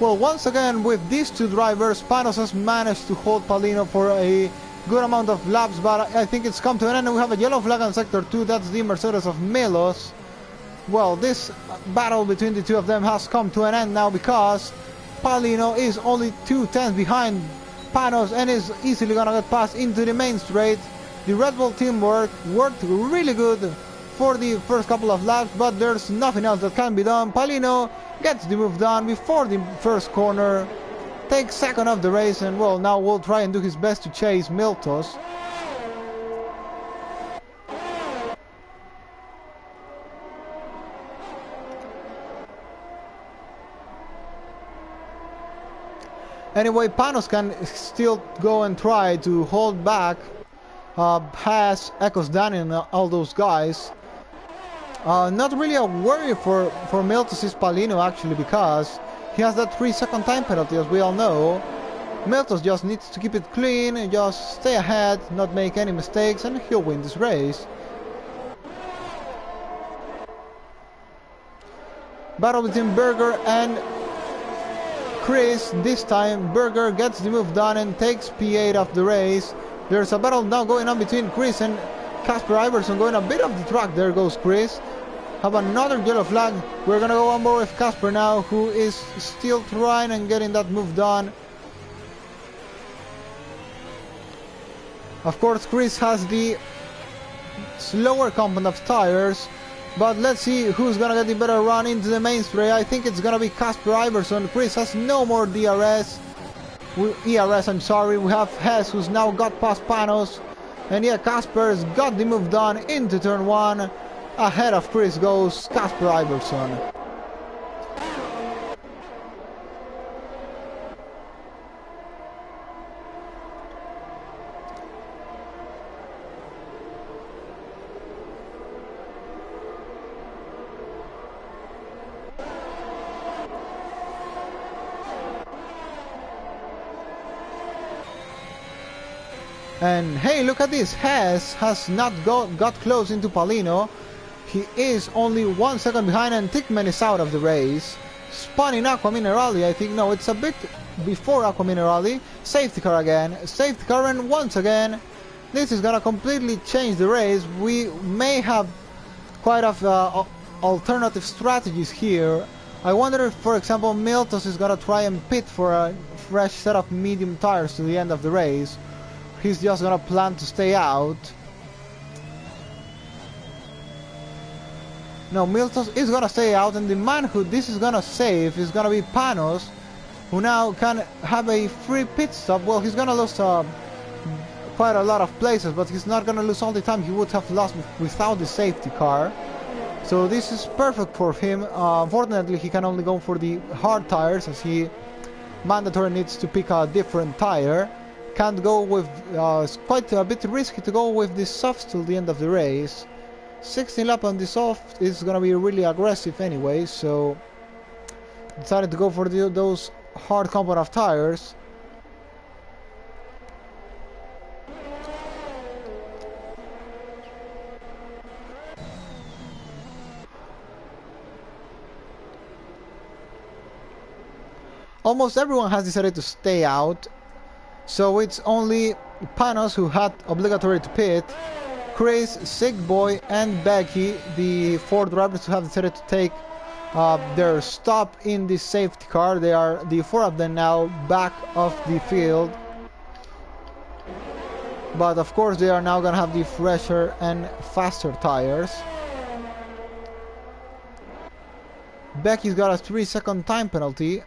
Well, once again with these two drivers, Panos has managed to hold Paulino for a good amount of laps, but I think it's come to an end and we have a yellow flag on sector 2. That's the Mercedes of Milos. Well, this battle between the two of them has come to an end now because Paulino is only 2 tenths behind Panos and is easily gonna get past into the main straight. The Red Bull team worked really good for the first couple of laps, but there's nothing else that can be done. Paulino gets the move done before the first corner, takes second of the race, and well, now will try and do his best to chase Miltos. Anyway, Panos can still go and try to hold back Haas, Ecos, Danny and all those guys. Not really a worry for Miltos is Paulino actually, because he has that 3-second time penalty, as we all know. Miltos just needs to keep it clean and just stay ahead, not make any mistakes, and he'll win this race. Battle between Berger and Chris. This time Berger gets the move done and takes P8 of the race. There's a battle now going on between Chris and Casper Iverson, going a bit off the track. There goes Chris. have another yellow flag. We're gonna go on board with Casper now, who is still trying and getting that move done. Of course, Chris has the slower compound of tires, but let's see who's gonna get the better run into the main spray. I think it's gonna be Casper Iverson. Chris has no more ERS, I'm sorry. We have Hess, who's now got past Panos, and yeah, Casper's got the move done into turn 1. Ahead of Chris goes Casper Iverson. And hey, look at this, Hess has not got close into Palino. He is only 1 second behind, and Tickman is out of the race. Spawning Aqua Minerali, I think. No, it's a bit before Aqua Minerali. Safety car again. Safety car, and once again, this is gonna completely change the race. We may have quite a alternative strategies here. I wonder if, for example, Miltos is gonna try and pit for a fresh set of medium tires to the end of the race. He's just gonna plan to stay out. No, Miltos is gonna stay out, and the man who this is gonna save is gonna be Panos, who now can have a free pit stop. Well, he's gonna lose quite a lot of places, but he's not gonna lose all the time he would have lost without the safety car. So this is perfect for him. Unfortunately, he can only go for the hard tires, as he mandatory needs to pick a different tire. Can't go with, it's quite a bit risky to go with the softs till the end of the race. 16 lap on the soft is gonna be really aggressive anyway, so decided to go for those hard compound of tires. Almost everyone has decided to stay out, so it's only Panos who had obligatory to pit. Chris, Sick Boy, and Becky, the 4 drivers who have decided to take their stop in the safety car. They are the 4 of them now back of the field, but of course they are now gonna have the fresher and faster tires. Becky's got a 3-second time penalty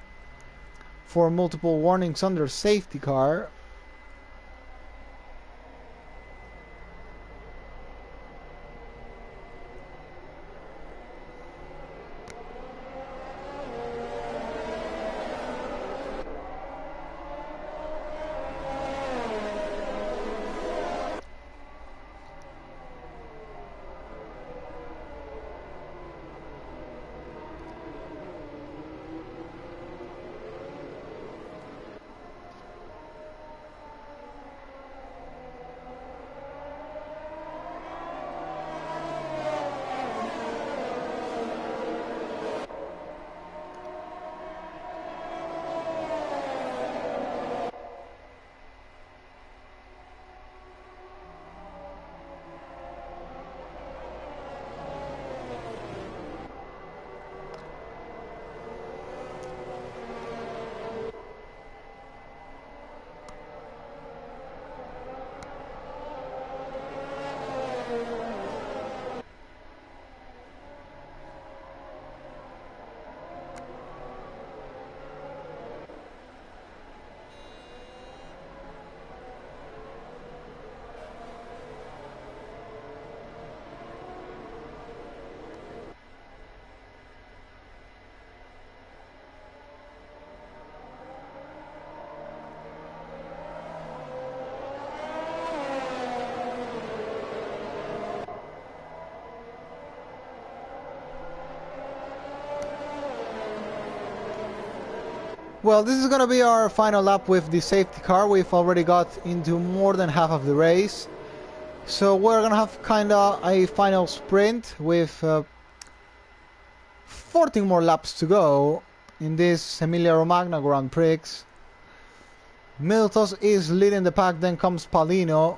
for multiple warnings under safety car. Well, this is gonna be our final lap with the safety car. We've already got into more than half of the race, so we're gonna have kinda a final sprint with 14 more laps to go in this Emilia-Romagna Grand Prix. Miltos is leading the pack, then comes Palino,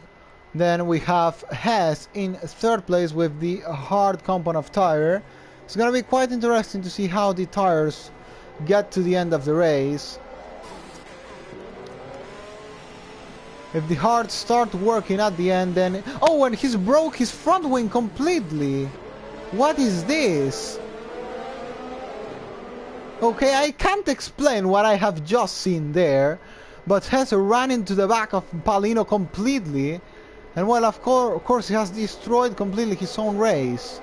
then we have Hess in 3rd place with the hard compound of tire. It's gonna be quite interesting to see how the tires get to the end of the race. If the hearts start working at the end, then... Oh, and he's broke his front wing completely. What is this? Okay, I can't explain what I have just seen there, but Hess ran into the back of Paulino completely, and well, of course he has destroyed completely his own race.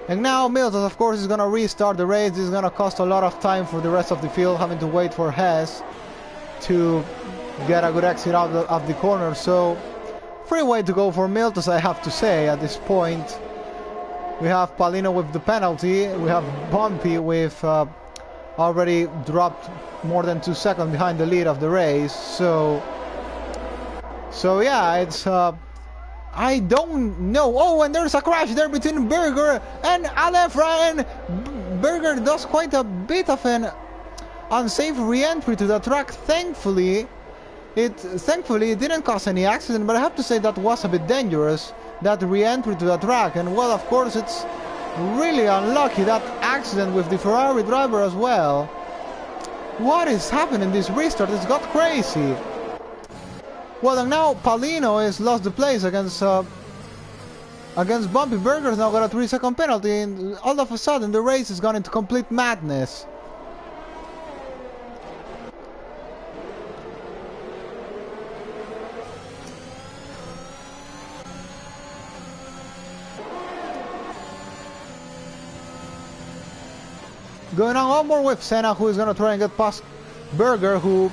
And now Milton, of course, is gonna restart the race. This is gonna cost a lot of time for the rest of the field, having to wait for Hess to get a good exit out of the corner. So, free way to go for Milton, I have to say, at this point. We have Paulino with the penalty. We have Bumpy with already dropped more than 2 seconds behind the lead of the race. So yeah, it's... I don't know. Oh, and there's a crash there between Berger and Alefra, and Berger does quite a bit of an unsafe re-entry to the track. Thankfully it didn't cause any accident, but I have to say that was a bit dangerous, that re-entry to the track. And well, of course, it's really unlucky, that accident with the Ferrari driver as well. What is happening in this restart? It's got crazy. Well, and now Paulino has lost the place against Bumpy. Berger's now got a 3-second penalty, and all of a sudden the race has gone into complete madness. Going on more with Senna, who is going to try and get past Berger, who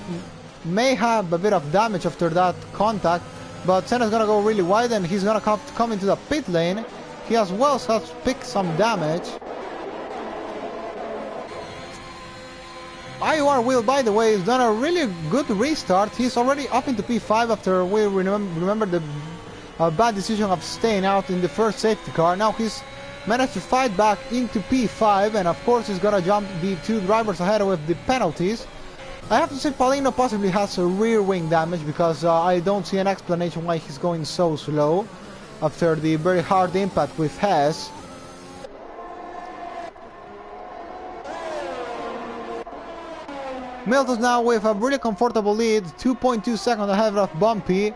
may have a bit of damage after that contact, but Senna's gonna go really wide, and he's gonna come into the pit lane. He as well has picked some damage. WOR Will, by the way, has done a really good restart. He's already up into P5 after we remember the bad decision of staying out in the first safety car. Now he's managed to fight back into P5, and of course he's gonna jump the 2 drivers ahead with the penalties. I have to say Paulino possibly has a rear wing damage, because I don't see an explanation why he's going so slow after the very hard impact with Hess. Milton's now with a really comfortable lead, 2.2 seconds ahead of Bumpy.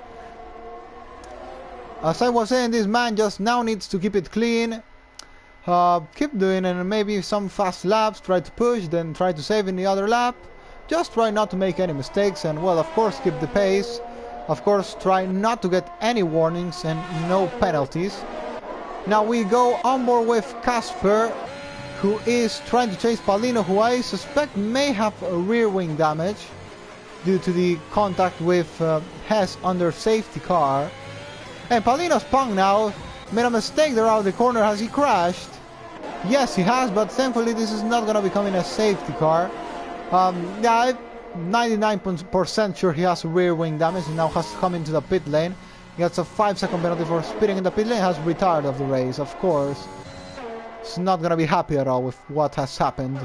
As I was saying, this man just now needs to keep it clean, keep doing and maybe some fast laps, try to push, then try to save in the other lap. Just try not to make any mistakes, and well, of course, keep the pace. Of course, try not to get any warnings and no penalties. Now we go on board with Casper, who is trying to chase Paulino, who I suspect may have a rear wing damage due to the contact with Hess under safety car. And Paulino spun now, made a mistake there out of the corner. Has he crashed? Yes, he has, but thankfully this is not going to become in a safety car. Yeah, I'm 99% sure he has rear wing damage and now has to come into the pit lane. He gets a 5-second penalty for speeding in the pit lane, has retired of the race, of course. He's not gonna be happy at all with what has happened.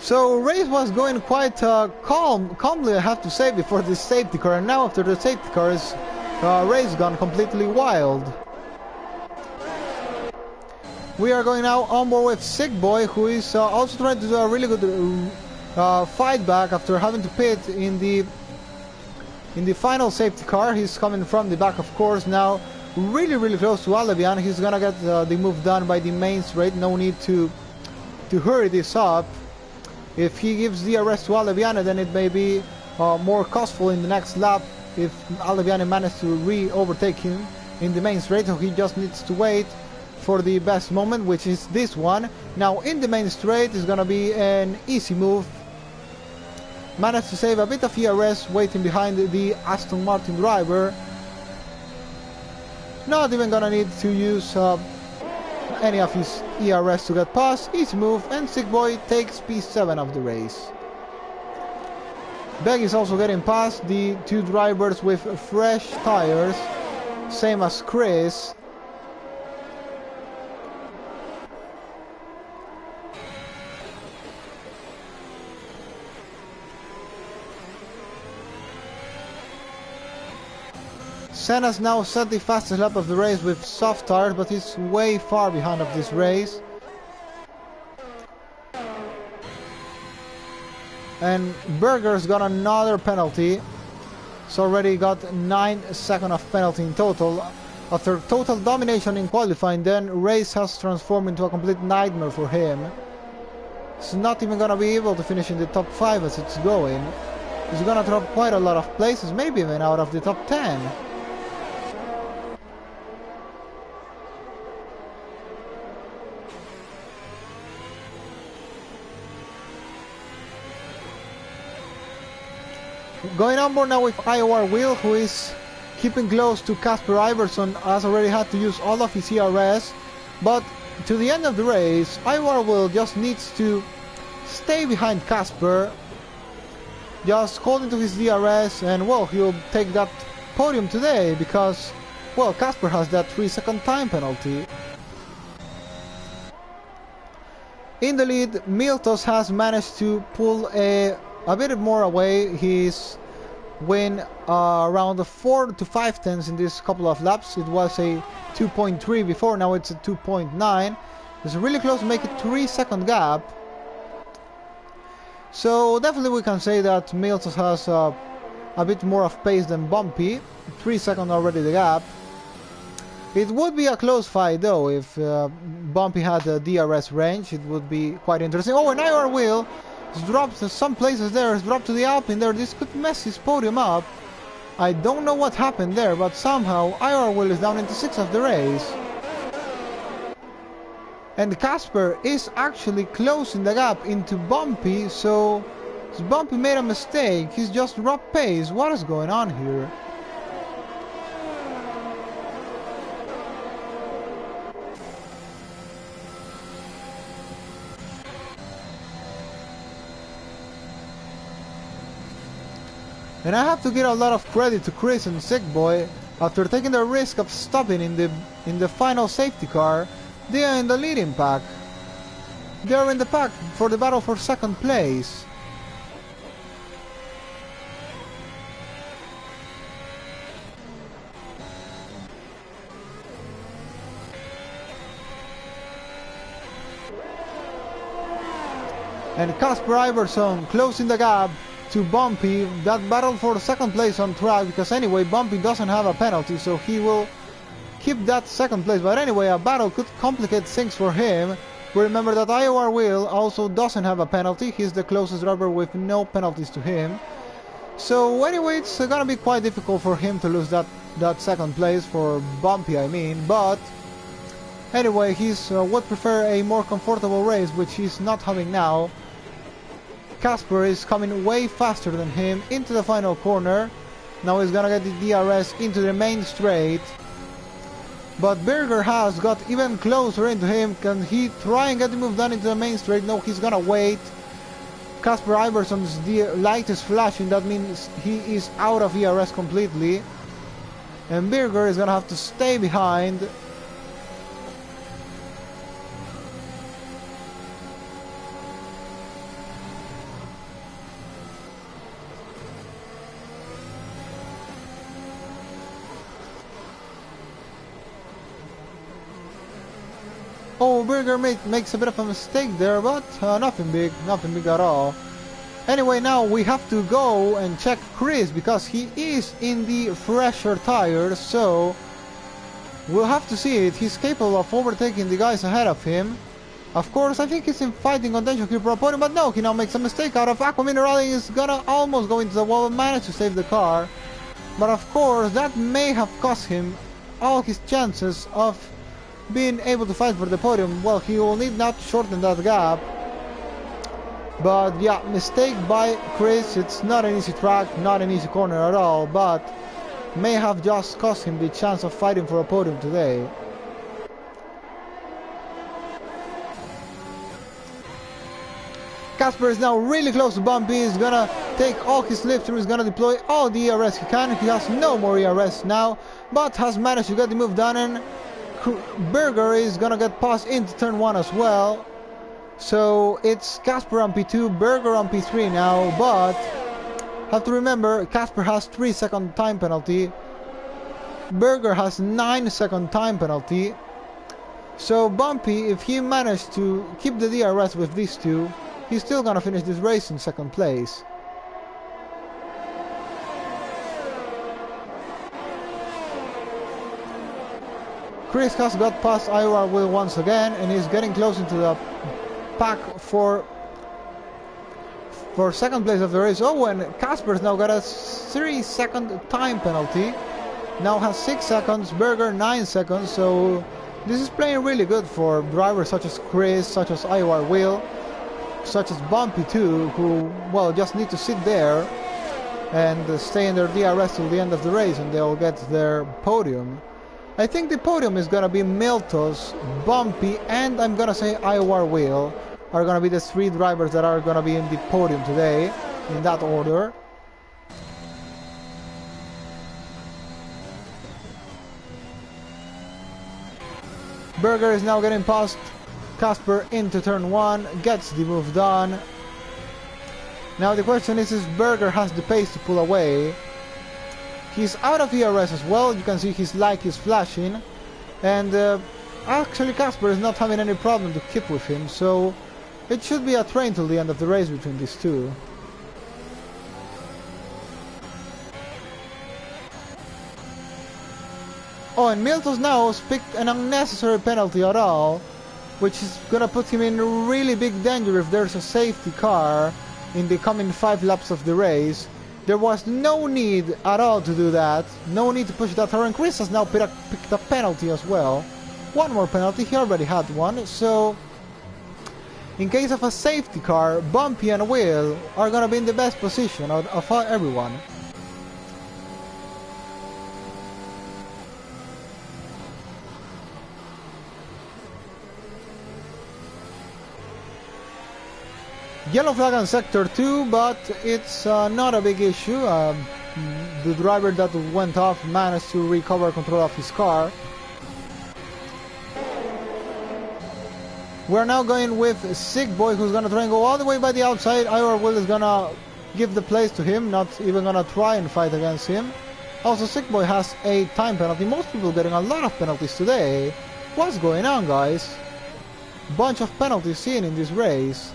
So race was going quite calmly, I have to say, before this safety car, and now after the safety car is race gone completely wild. We are going now on board with Sick Boy, who is also trying to do a really good fight back after having to pit in the final safety car. He's coming from the back, of course, now really close to Alevian. He's gonna get the move done by the main straight. No need to hurry this up. If he gives DRS to Aleviane, then it may be more costful in the next lap if Aleviane manages to overtake him in the main straight, so he just needs to wait for the best moment, which is this one. Now in the main straight is gonna be an easy move. Managed to save a bit of ERS waiting behind the Aston Martin driver. Not even gonna need to use any of his ERS to get past. Easy move, and Sick Boy takes P7 of the race. Beg is also getting past the 2 drivers with fresh tires, same as Chris. Senna's now set the fastest lap of the race with soft tires, but he's way far behind of this race. And Berger's got another penalty. He's already got 9 seconds of penalty in total. After total domination in qualifying, then race has transformed into a complete nightmare for him. He's not even gonna be able to finish in the top 5 as it's going. He's gonna drop quite a lot of places, maybe even out of the top 10. Going on board now with IOR Will, who is keeping close to Casper Iverson, has already had to use all of his ERS, but to the end of the race, IOR Will just needs to stay behind Casper, just holding to his DRS, and well, he'll take that podium today because, well, Casper has that 3-second time penalty. In the lead, Miltos has managed to pull a bit more away. He's win around 4 to 5 tenths in this couple of laps. It was a 2.3 before, now it's a 2.9. It's really close to make a 3-second gap. So definitely we can say that Miltos has a bit more of pace than Bumpy. 3 seconds already the gap. It would be a close fight though if Bumpy had a DRS range. It would be quite interesting. Oh, and IR Will has dropped some places there. Has dropped to the Alpine there. This could mess his podium up. I don't know what happened there, but somehow IR Will is down into 6th of the race. And Casper is actually closing the gap into Bumpy, so Bumpy made a mistake. He's just dropped pace. What is going on here? And I have to give a lot of credit to Chris and Sick Boy. After taking the risk of stopping in the final safety car, they are in the leading pack. They are in the pack for the battle for 2nd place. And Casper Iverson closing the gap to Bumpy. That battle for 2nd place on track, because anyway Bumpy doesn't have a penalty, so he will keep that 2nd place. But anyway, a battle could complicate things for him. Remember that IOR Will also doesn't have a penalty. He's the closest driver with no penalties to him. So anyway, it's gonna be quite difficult for him to lose that 2nd place, for Bumpy I mean. But anyway, he's would prefer a more comfortable race, which he's not having now. Casper is coming way faster than him into the final corner. Now he's gonna get the DRS into the main straight. But Berger has got even closer into him. Can he try and get the move done into the main straight? No, he's gonna wait. Casper Iverson's light is flashing. That means he is out of ERS completely. And Berger is gonna have to stay behind. Oh, Berger makes a bit of a mistake there, but nothing big at all. Anyway, now we have to go and check Chris, because he is in the fresher tires, so we'll have to see it. He's capable of overtaking the guys ahead of him. Of course, I think he's in fighting contention here for a podium, but no, he now makes a mistake out of Aqua Minerale. Is gonna almost go into the wall and manage to save the car. But of course, that may have cost him all his chances of being able to fight for the podium. Well, he will need not shorten that gap. But yeah, mistake by Chris. It's not an easy track, not an easy corner at all, but may have just cost him the chance of fighting for a podium today. Casper is now really close to Bumpy. He's gonna take all his lift through. He's gonna deploy all the ERS he can. He has no more ERS now, but has managed to get the move done, and Berger is gonna get passed into turn 1 as well. So it's Casper on P2, Berger on P3 now, but have to remember Casper has 3-second time penalty. Berger has 9-second time penalty. So Bumpy, if he managed to keep the DRS with these two, he's still gonna finish this race in second place. Chris has got past IOR Will once again, and he's getting close into the pack for second place of the race. Oh, and Casper's now got a 3-second time penalty. Now has 6 seconds, Berger 9 seconds, so this is playing really good for drivers such as Chris, such as IOR Will, such as Bumpy too, who, well, just need to sit there and stay in their DRS till the end of the race and they'll get their podium. I think the podium is gonna be Miltos, Bumpy, and I'm gonna say IOR Will are gonna be the 3 drivers that are gonna be in the podium today, in that order. Berger is now getting past Casper into turn 1, gets the move done. Now the question is Berger has the pace to pull away. He's out of ERS as well, you can see his like is flashing, and actually Casper is not having any problem to keep with him, so it should be a train till the end of the race between these two. Oh, and Miltos now picked an unnecessary penalty at all, which is gonna put him in really big danger if there's a safety car in the coming 5 laps of the race. There was no need at all to do that, no need to push that hard, and Chris has now picked a penalty as well. One more penalty, he already had one, so in case of a safety car, Bumpy and Will are gonna be in the best position of everyone. Yellow flag on sector 2, but it's not a big issue. The driver that went off managed to recover control of his car. We're now going with Sick Boy, who's gonna try and go all the way by the outside. IOR Will is gonna give the place to him, not even gonna try and fight against him. Also, Sick Boy has a time penalty. Most people getting a lot of penalties today. What's going on, guys? Bunch of penalties seen in this race.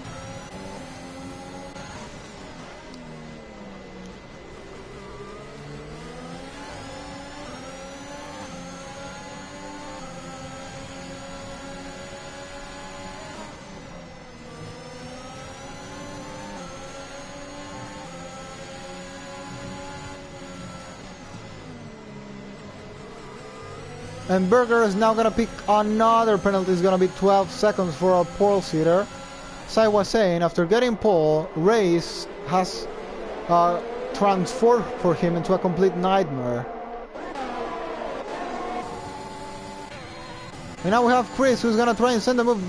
And Berger is now going to pick another penalty. It's going to be 12 seconds for a pole sitter. As I was saying, after getting pole, race has transformed for him into a complete nightmare. And now we have Chris, who's going to try and send a move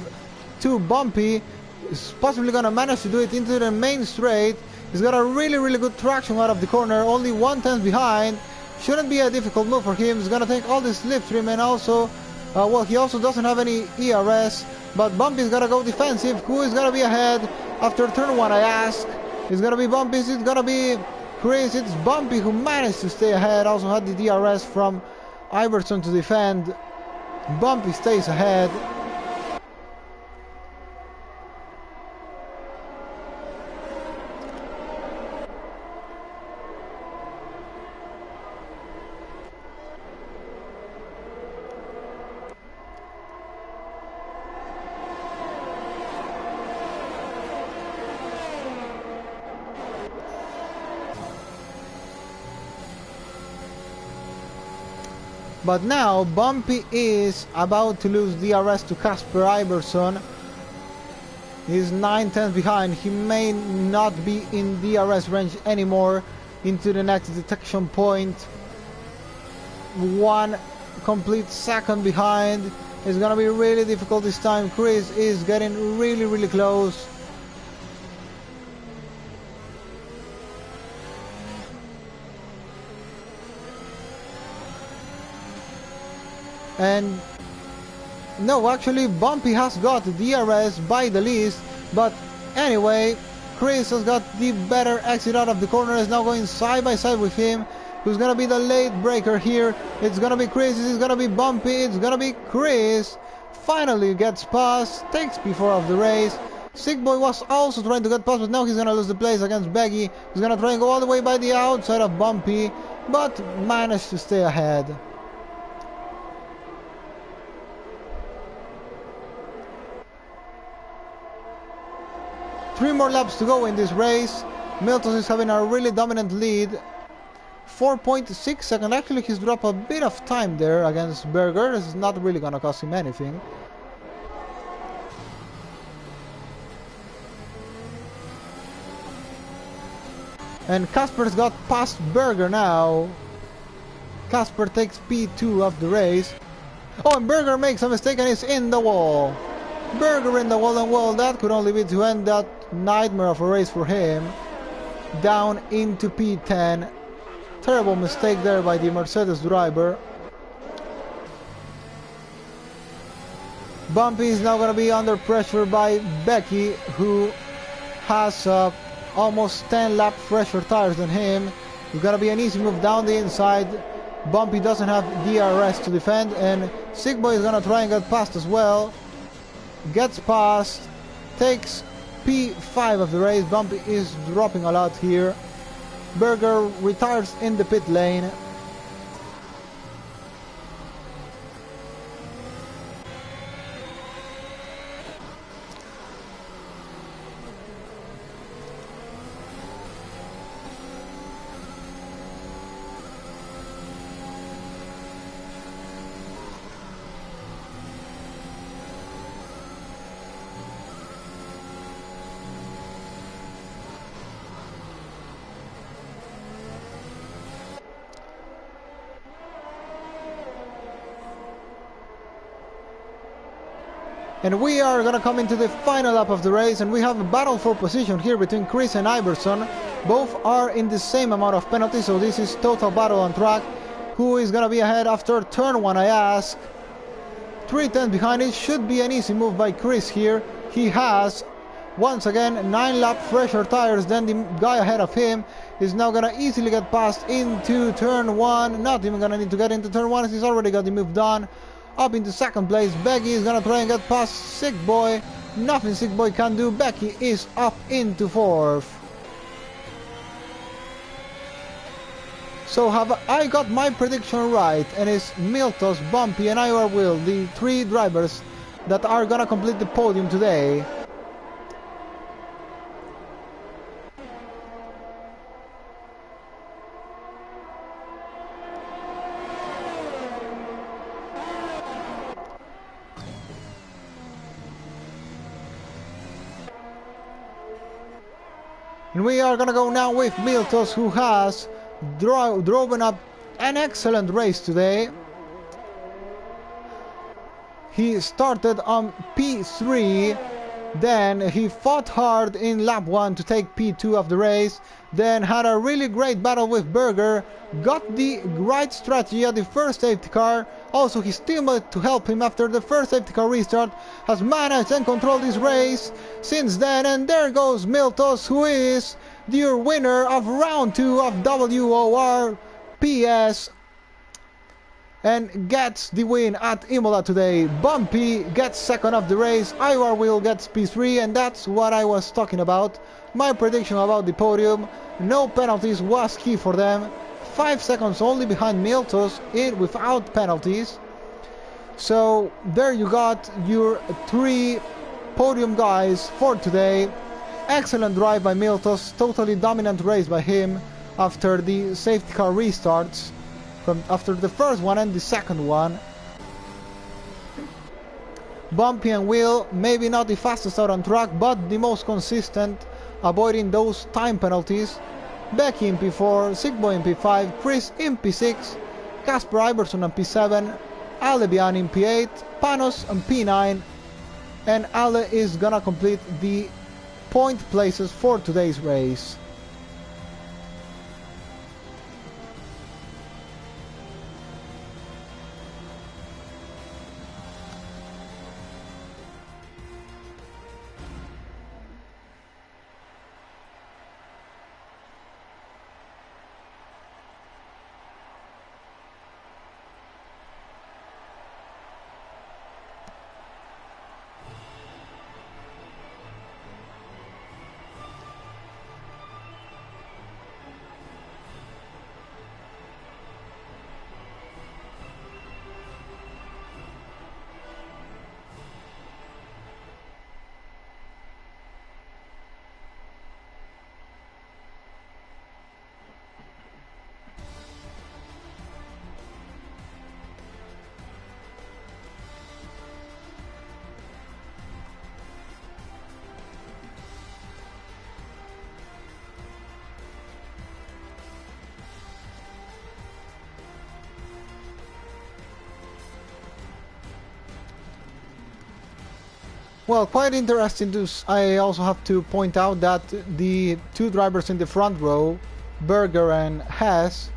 to Bumpy. He's possibly going to manage to do it into the main straight. He's got a really good traction out of the corner, only 1/10 behind. Shouldn't be a difficult move for him. He's gonna take all this slipstream, and also, well, he also doesn't have any ERS, but Bumpy's gotta go defensive. Who is gonna be ahead after turn 1, I ask? It's gonna be Bumpy, it's gonna be Chris. It's Bumpy who managed to stay ahead, also had the DRS from Iverson to defend. Bumpy stays ahead. But now Bumpy is about to lose DRS to Casper Iverson. He's 9/10 behind. He may not be in DRS range anymore into the next detection point. 1 complete second behind. It's gonna be really difficult this time. Chris is getting really close. And no, actually Bumpy has got DRS by the least, but anyway, Chris has got the better exit out of the corner, is now going side by side with him. Who's gonna be the late breaker here? It's gonna be Chris, it's gonna be Bumpy, it's gonna be Chris. Finally gets past, takes P4 of the race. Sick Boy was also trying to get past, but now he's gonna lose the place against Beggy. He's gonna try and go all the way by the outside of Bumpy, but managed to stay ahead. Three more laps to go in this race. Miltos is having a really dominant lead. 4.6 seconds. Actually, he's dropped a bit of time there against Berger. This is not really gonna cost him anything. And Casper's got past Berger now. Casper takes P2 of the race. Oh, and Berger makes a mistake and is in the wall. Berger in the wall, and well, that could only be to end that nightmare of a race for him. Down into P10. Terrible mistake there by the Mercedes driver. Bumpy is now going to be under pressure by Becky, who has almost 10 lap fresher tires than him. It's going to be an easy move down the inside. Bumpy doesn't have DRS to defend, and Sick Boy is going to try and get past as well. Gets past, takes P5 of the race. Bumpy is dropping a lot here. Berger retires in the pit lane. And we are going to come into the final lap of the race, and we have a battle for position here between Chris and Iverson. Both are in the same amount of penalties, so this is total battle on track. Who is going to be ahead after turn 1, I ask? 3 tenths behind. It should be an easy move by Chris here. He has, once again, 9 lap fresher tires than the guy ahead of him. Is now going to easily get past into turn 1. Not even going to need to get into turn 1, as he's already got the move done. Up into second place, Becky is gonna try and get past Sick Boy. Nothing Sick Boy can do. Becky is up into 4th. So have I got my prediction right? And it's Miltos, Bumpy and IR Will, the 3 drivers that are gonna complete the podium today. And we are gonna go now with Miltos, who has driven up an excellent race today. He started on P3, then he fought hard in lap 1 to take P2 of the race, then had a really great battle with Berger, got the right strategy at the first safety car. Also his teammate to help him after the first safety car restart has managed and controlled this race since then, and there goes Miltos, who is the winner of round 2 of WOR PS and gets the win at Imola today. Bumpy gets second of the race, IR Will gets P3, and that's what I was talking about. My prediction about the podium, no penalties was key for them. 5 seconds only behind Miltos without penalties. So there you got your 3 podium guys for today. Excellent drive by Miltos, totally dominant race by him after the safety car restarts. After the first one and the second one. Bumpy and Will, maybe not the fastest out on track, but the most consistent, avoiding those time penalties. Becky in P4, Sick Boy in P5, Chris in P6, Casper Iverson on P7, Alebian in P8, Panos on P9, and Ale is gonna complete the point places for today's race. Well, quite interesting to I also have to point out that the two drivers in the front row, Berger and Hess,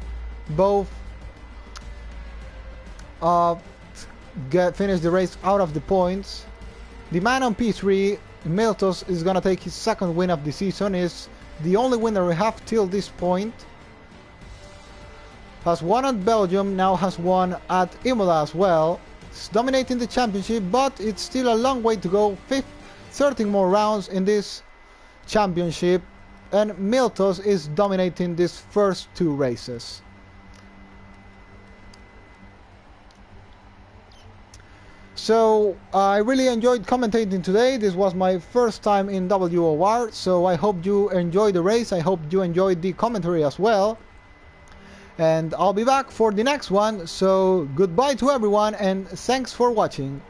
both finished the race out of the points. The man on P3, Miltos, is gonna take his second win of the season. Is the only winner we have till this point. Has won at Belgium, now has won at Imola as well. It's dominating the championship, but it's still a long way to go. 13 more rounds in this championship, and Miltos is dominating these first two races. So I really enjoyed commentating today. This was my first time in WOR, so I hope you enjoyed the race. I hope you enjoyed the commentary as well. And I'll be back for the next one, so goodbye to everyone and thanks for watching.